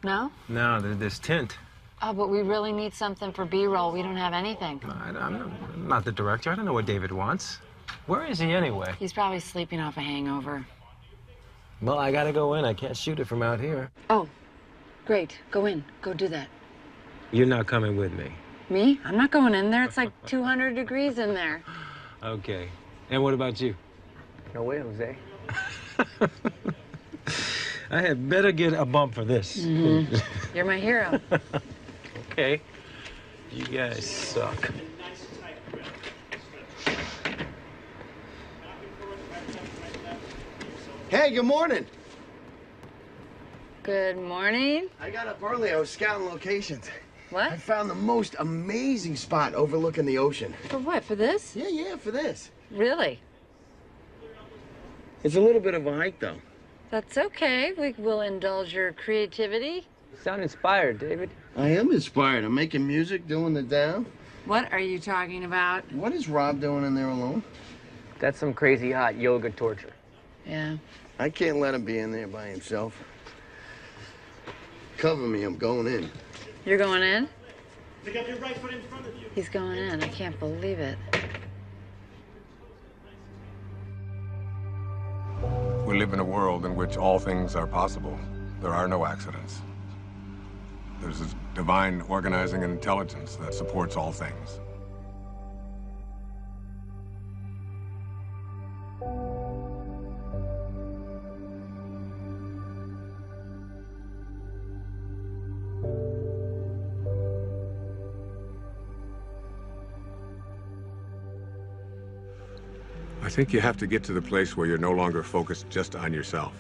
No? No, there's tint. Oh, but we really need something for B-roll. We don't have anything. I'm not the director. I don't know what David wants. Where is he anyway? He's probably sleeping off a hangover. Well, I gotta go in. I can't shoot it from out here. Oh, great. Go in. Go do that. You're not coming with me. Me? I'm not going in there. It's like 200 degrees in there. Okay. And what about you? No way, Jose. I had better get a bump for this. Mm-hmm. You're my hero. Okay. You guys suck. Hey, good morning. Good morning. I got up early. I was scouting locations. What? I found the most amazing spot overlooking the ocean. For what? For this? Yeah, for this. Really? It's a little bit of a hike, though. That's okay. We will indulge your creativity. You sound inspired, David. I am inspired. I'm making music, doing the down. What are you talking about? What is Rob doing in there alone? That's some crazy hot yoga torture. Yeah. I can't let him be in there by himself. Cover me, I'm going in. You're going in? Pick up your right foot in front of you. He's going in. I can't believe it. We live in a world in which all things are possible. There are no accidents. There's a divine organizing intelligence that supports all things. I think you have to get to the place where you're no longer focused just on yourself.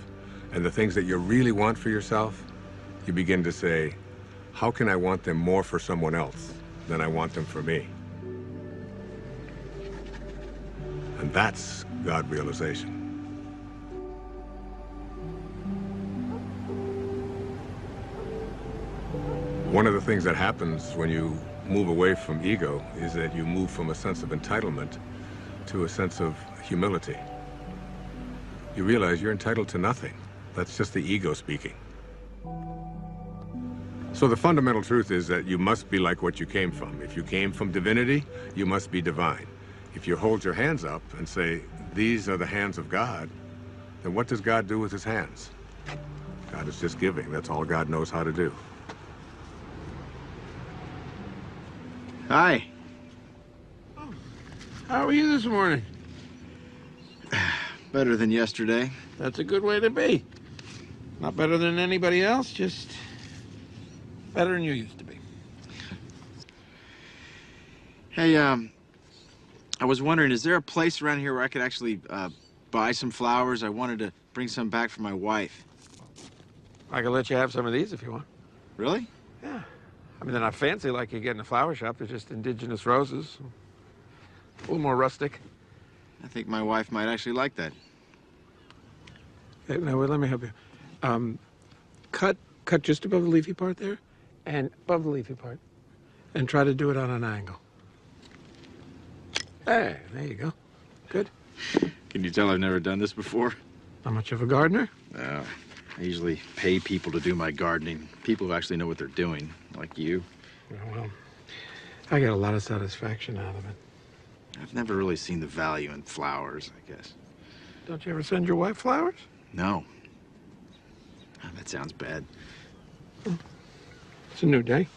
And the things that you really want for yourself, you begin to say, how can I want them more for someone else than I want them for me? And that's God realization. One of the things that happens when you move away from ego is that you move from a sense of entitlement to a sense of humility. You realize you're entitled to nothing. That's just the ego speaking. So the fundamental truth is that you must be like what you came from. If you came from divinity, you must be divine. If you hold your hands up and say, these are the hands of God, then what does God do with his hands? God is just giving. That's all God knows how to do. Hi. How are you this morning? Better than yesterday. That's a good way to be. Not better than anybody else, just better than you used to be. Hey, I was wondering, is there a place around here where I could actually buy some flowers? I wanted to bring some back for my wife. I can let you have some of these if you want. Really? Yeah. I mean, they're not fancy like you get in a flower shop. They're just indigenous roses. A little more rustic. I think my wife might actually like that. Hey, now, let me help you. Cut just above the leafy part there, and above the leafy part, and try to do it on an angle. Hey, there you go. Good. Can you tell I've never done this before? Not much of a gardener? No. I usually pay people to do my gardening. People who actually know what they're doing, like you. Yeah, well, I get a lot of satisfaction out of it. I've never really seen the value in flowers, I guess. Don't you ever send your wife flowers? No. Oh, that sounds bad. It's a new day.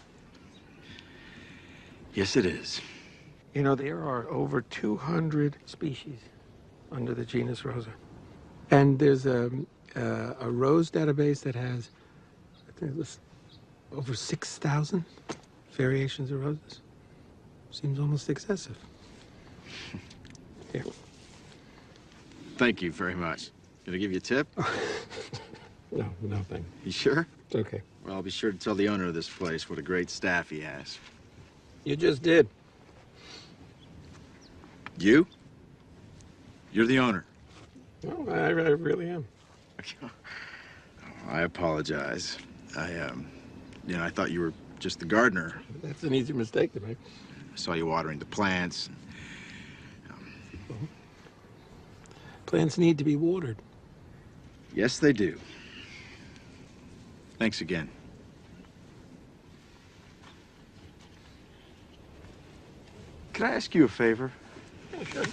Yes, it is. You know, there are over 200 species under the genus Rosa. And there's a rose database that has, I think it was over 6,000 variations of roses. Seems almost excessive. Here. Thank you very much. Can I give you a tip? No, thank you. Sure? It's okay. Well, I'll be sure to tell the owner of this place what a great staff he has. You just did. You? You're the owner. No, I really am. I apologize. I thought you were just the gardener. That's an easy mistake to make. I saw you watering the plants. Plants need to be watered. Yes, they do. Thanks again. Can I ask you a favor? Yeah, sure.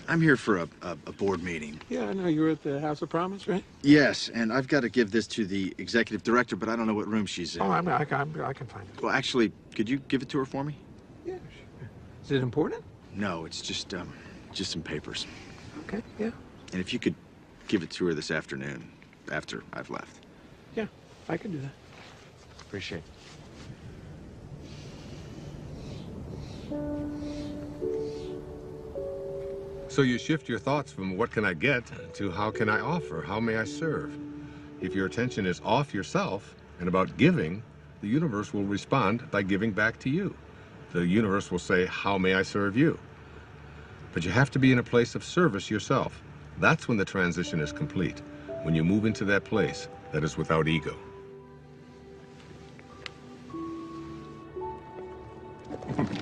I'm here for a board meeting. Yeah, I know. You were at the House of Promise, right? Yes, and I've got to give this to the executive director, but I don't know what room she's in. Oh, I can find it. Well, actually, could you give it to her for me? Yeah, sure. Is it important? No, it's just some papers. Okay, yeah. And if you could give it to her this afternoon, after I've left. Yeah, I can do that. Appreciate it. So you shift your thoughts from what can I get to how can I offer, how may I serve? If your attention is off yourself and about giving, the universe will respond by giving back to you. The universe will say, how may I serve you? But you have to be in a place of service yourself, That's when the transition is complete, when you move into that place that is without ego.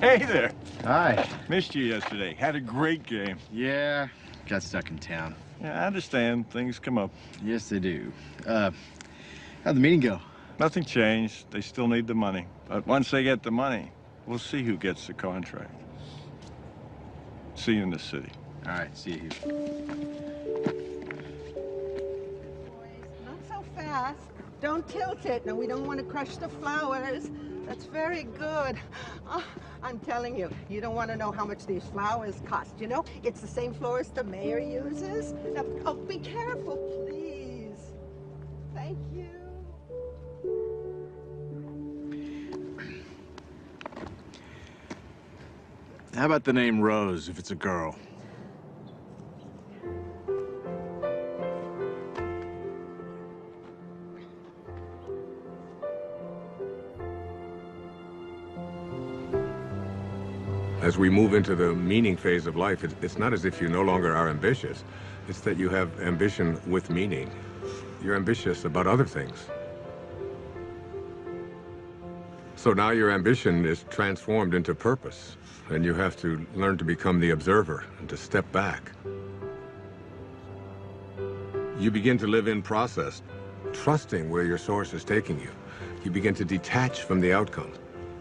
Hey there. Hi. Missed you yesterday. Had a great game. Yeah, got stuck in town. Yeah, I understand. Things come up. Yes, they do. How'd the meeting go? Nothing changed. They still need the money. But once they get the money, we'll see who gets the contract. See you in the city. All right, see you here. Not so fast. Don't tilt it. No, we don't want to crush the flowers. That's very good. Oh, I'm telling you, you don't want to know how much these flowers cost. You know, it's the same florist the mayor uses. Now, oh, be careful, please. Thank you. How about the name Rose if it's a girl? As we move into the meaning phase of life, it's not as if you no longer are ambitious. It's that you have ambition with meaning. You're ambitious about other things. So now your ambition is transformed into purpose, and you have to learn to become the observer and to step back. You begin to live in process, trusting where your source is taking you. You begin to detach from the outcome.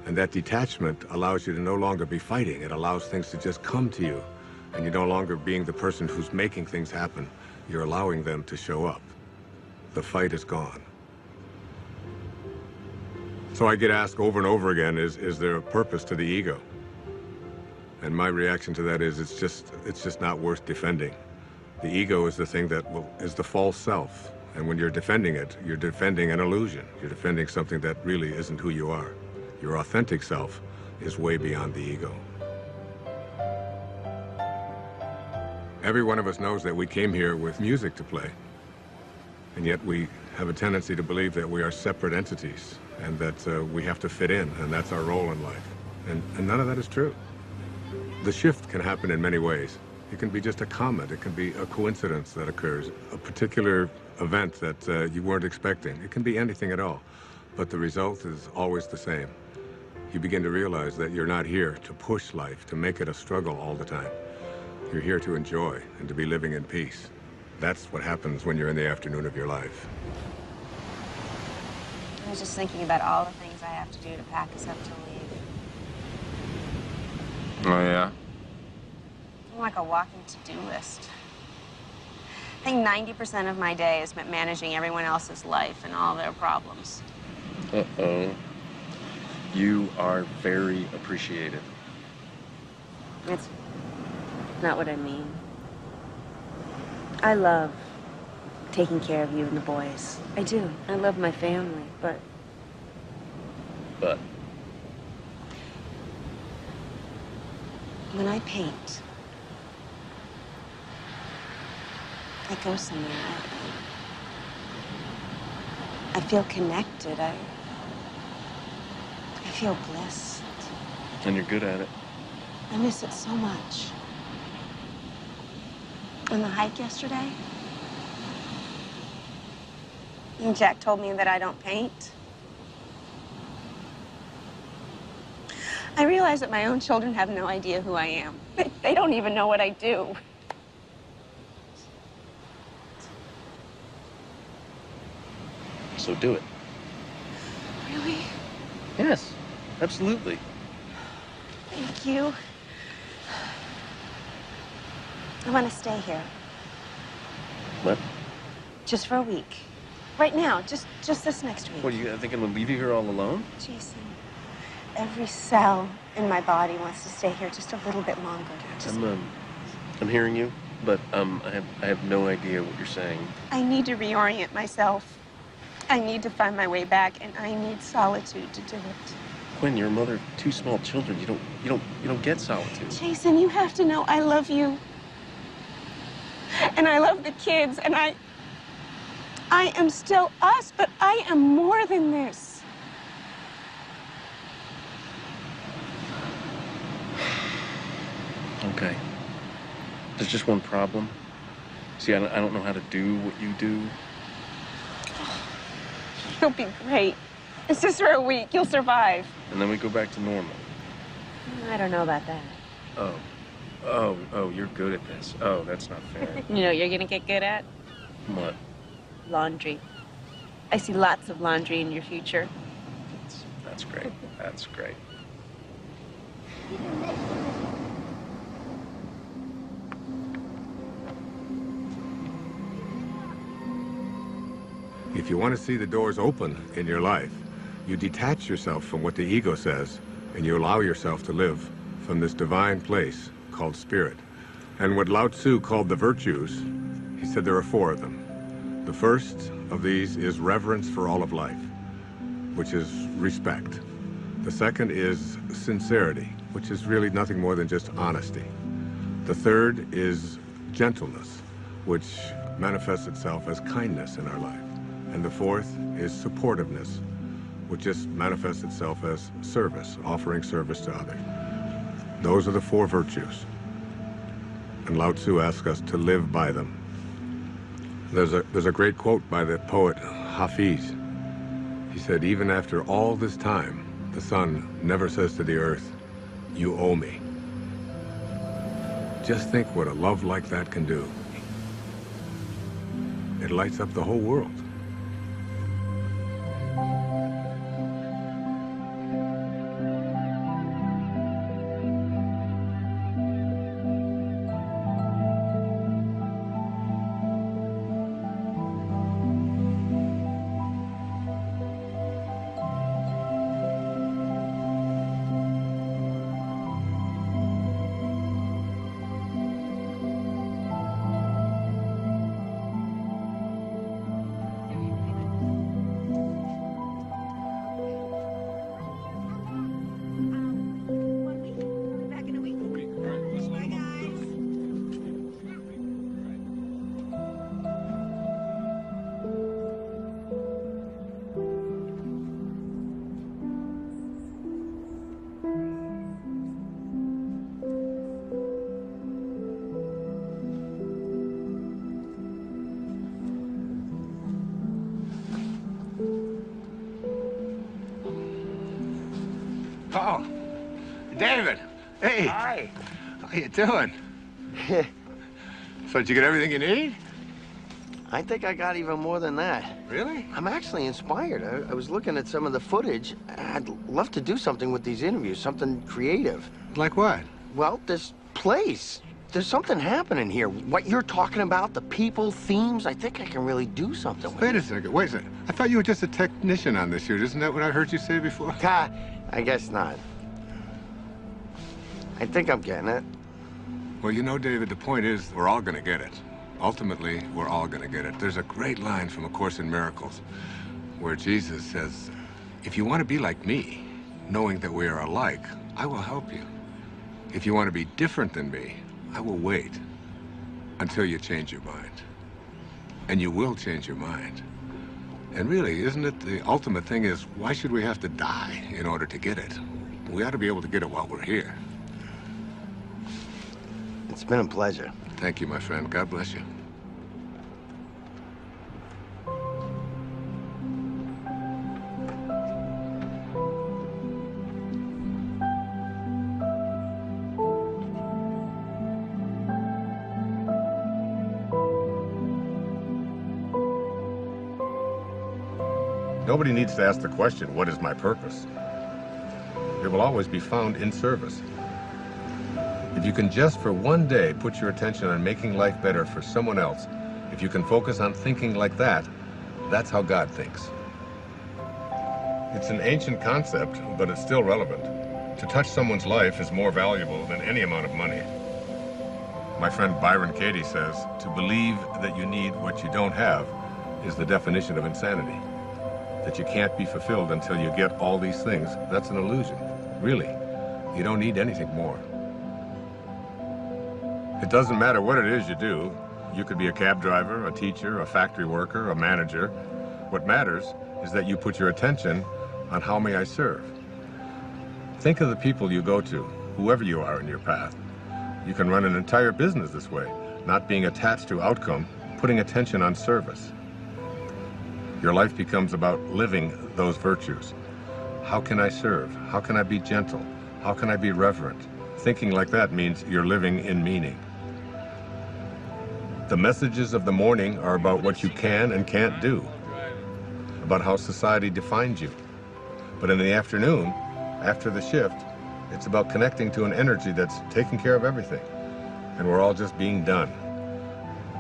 And that detachment allows you to no longer be fighting. It allows things to just come to you. And you're no longer being the person who's making things happen. You're allowing them to show up. The fight is gone. So I get asked over and over again, is there a purpose to the ego? And my reaction to that is it's just not worth defending. The ego is the thing that is the false self. And when you're defending it, you're defending an illusion. You're defending something that really isn't who you are. Your authentic self is way beyond the ego. Every one of us knows that we came here with music to play, and yet we have a tendency to believe that we are separate entities and that we have to fit in, and that's our role in life. And none of that is true. The shift can happen in many ways. It can be just a comment. It can be a coincidence that occurs, a particular event that you weren't expecting. It can be anything at all, but the result is always the same. You begin to realize that you're not here to push life, to make it a struggle all the time. You're here to enjoy and to be living in peace. That's what happens when you're in the afternoon of your life. I was just thinking about all the things I have to do to pack us up to leave. Oh, yeah? I'm like a walking to-do list. I think 90% of my day is spent managing everyone else's life and all their problems. Uh-oh. You are very appreciated. It's not what I mean. I love taking care of you and the boys. I do. I love my family, but... But? When I paint, I go somewhere. I feel connected. I feel blessed. And you're good at it. I miss it so much. On the hike yesterday, Jack told me that I don't paint. I realize that my own children have no idea who I am. They don't even know what I do. So do it. Really? Yes, absolutely. Thank you. I want to stay here. What? Just for a week. Right now, just this next week. What, are you thinking I'm gonna leave you here all alone? Jason, every cell in my body wants to stay here just a little bit longer. I'm hearing you, but I have no idea what you're saying. I need to reorient myself. I need to find my way back, and I need solitude to do it. Quinn, you're a mother of 2 small children. You don't get solitude. Jason, you have to know I love you. And I love the kids, and I am still us, but I am more than this. Okay. There's just one problem. See, I don't know how to do what you do. You'll be great. It's just for a week. You'll survive. And then we go back to normal. I don't know about that. Oh, you're good at this. Oh, that's not fair. You know what you're gonna get good at? What? Laundry. I see lots of laundry in your future. That's great. That's great. If you want to see the doors open in your life, you detach yourself from what the ego says, and you allow yourself to live from this divine place called spirit. And what Lao Tzu called the virtues, he said there are 4 of them. The first of these is reverence for all of life, which is respect. The second is sincerity, which is really nothing more than just honesty. The third is gentleness, which manifests itself as kindness in our life. And the fourth is supportiveness, which just manifests itself as service, offering service to others. Those are the 4 virtues. And Lao Tzu asks us to live by them. There's a great quote by the poet Hafiz. He said, even after all this time, the sun never says to the earth, you owe me. Just think what a love like that can do. It lights up the whole world. Oh, David. Hey. Hi. How you doing? So did you get everything you need? I think I got even more than that. Really? I'm actually inspired. I was looking at some of the footage. I'd love to do something with these interviews, something creative. Like what? Well, this place. There's something happening here. What you're talking about, the people, themes, I think I can really do something with Wait a second. I thought you were just a technician on this shoot. Isn't that what I heard you say before? I guess not. I think I'm getting it. Well, you know, David, the point is we're all going to get it. Ultimately, we're all going to get it. There's a great line from A Course in Miracles where Jesus says, if you want to be like me, knowing that we are alike, I will help you. If you want to be different than me, I will wait until you change your mind. And you will change your mind. And really, isn't it the ultimate thing is, why should we have to die in order to get it? We ought to be able to get it while we're here. It's been a pleasure. Thank you, my friend. God bless you. Nobody needs to ask the question, what is my purpose? It will always be found in service. If you can just for one day put your attention on making life better for someone else, if you can focus on thinking like that, that's how God thinks. It's an ancient concept, but it's still relevant. To touch someone's life is more valuable than any amount of money. My friend Byron Katie says, to believe that you need what you don't have is the definition of insanity. That you can't be fulfilled until you get all these things, that's an illusion. Really, you don't need anything more. It doesn't matter what it is you do. You could be a cab driver, a teacher, a factory worker, a manager. What matters is that you put your attention on how may I serve. Think of the people you go to, whoever you are in your path. You can run an entire business this way. not being attached to outcome, putting attention on service. Your life becomes about living those virtues. How can I serve? How can I be gentle? How can I be reverent? Thinking like that means you're living in meaning. The messages of the morning are about what you can and can't do, about how society defines you. But in the afternoon, after the shift, it's about connecting to an energy that's taking care of everything, and we're all just being done.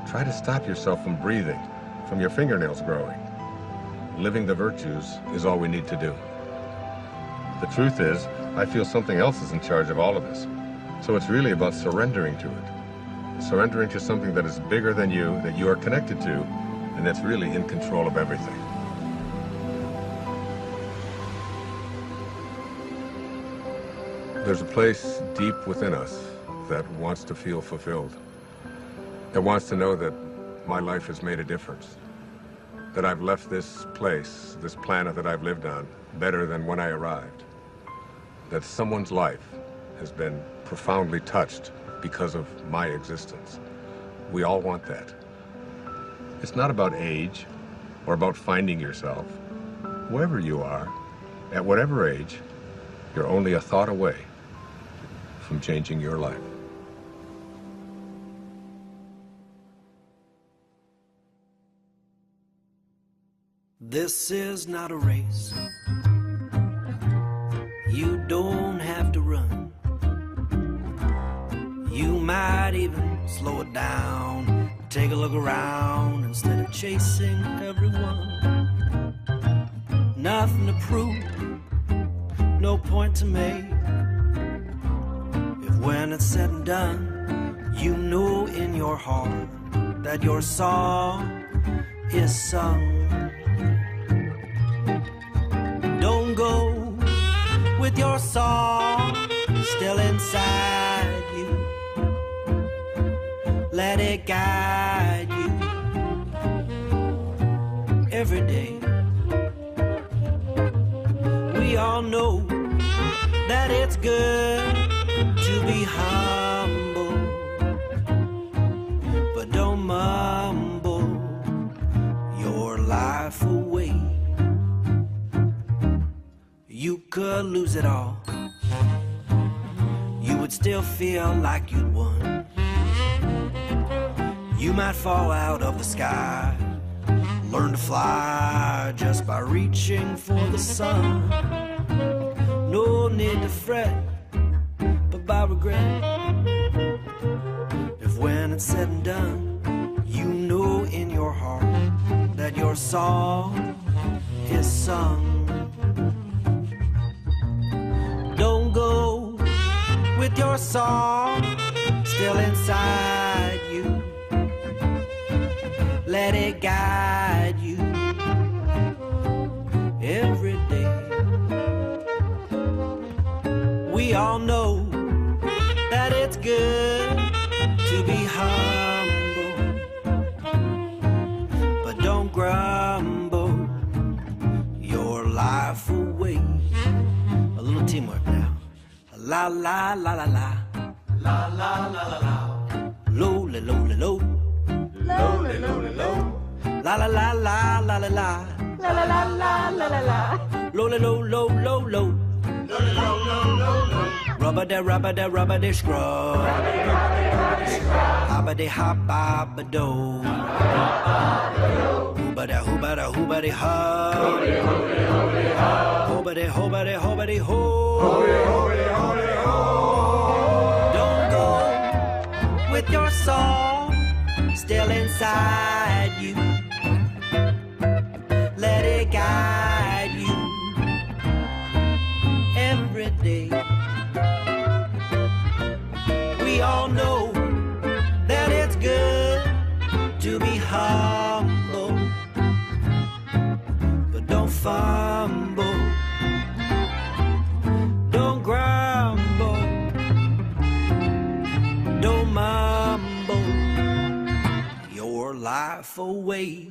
Try to stop yourself from breathing, from your fingernails growing. Living the virtues is all we need to do. The truth is, I feel something else is in charge of all of this. So it's really about surrendering to it. Surrendering to something that is bigger than you, that you are connected to, and that's really in control of everything. There's a place deep within us that wants to feel fulfilled, that wants to know that my life has made a difference, that I've left this place, this planet that I've lived on, better than when I arrived, that someone's life has been profoundly touched because of my existence. We all want that. It's not about age or about finding yourself. Whoever you are, at whatever age, you're only a thought away from changing your life. This is not a race. You don't have to run. You might even slow it down, take a look around instead of chasing everyone. Nothing to prove, no point to make. If when it's said and done, you know in your heart that your song is sung. Don't go with your song still inside you. Let it guide you every day. We all know that it's good to be humble, but don't mumble your life away. You could lose it all. You would still feel like you'd won. You might fall out of the sky, learn to fly just by reaching for the sun. No need to fret, but by regret. If when it's said and done, you know in your heart that your song is sung. Don't go with your song still inside you. Let it guide you every day. We all know that it's good to be humble, but don't grumble your life away. A little teamwork now. La la la la la. La la la la la. Low la low la low. Low la low la low. La la la la la la la. La la la la la la la. Low la low low low low. Low la low low low low. Rubber da scrub. Hobba de hobba do. Hooba da hooba da hooba de ha. Hooba de hooba de hooba de ho. Don't go with your song still inside you. Let it guide you every day. We all know that it's good to be humble, but don't fumble, don't grumble, don't mumble your life away.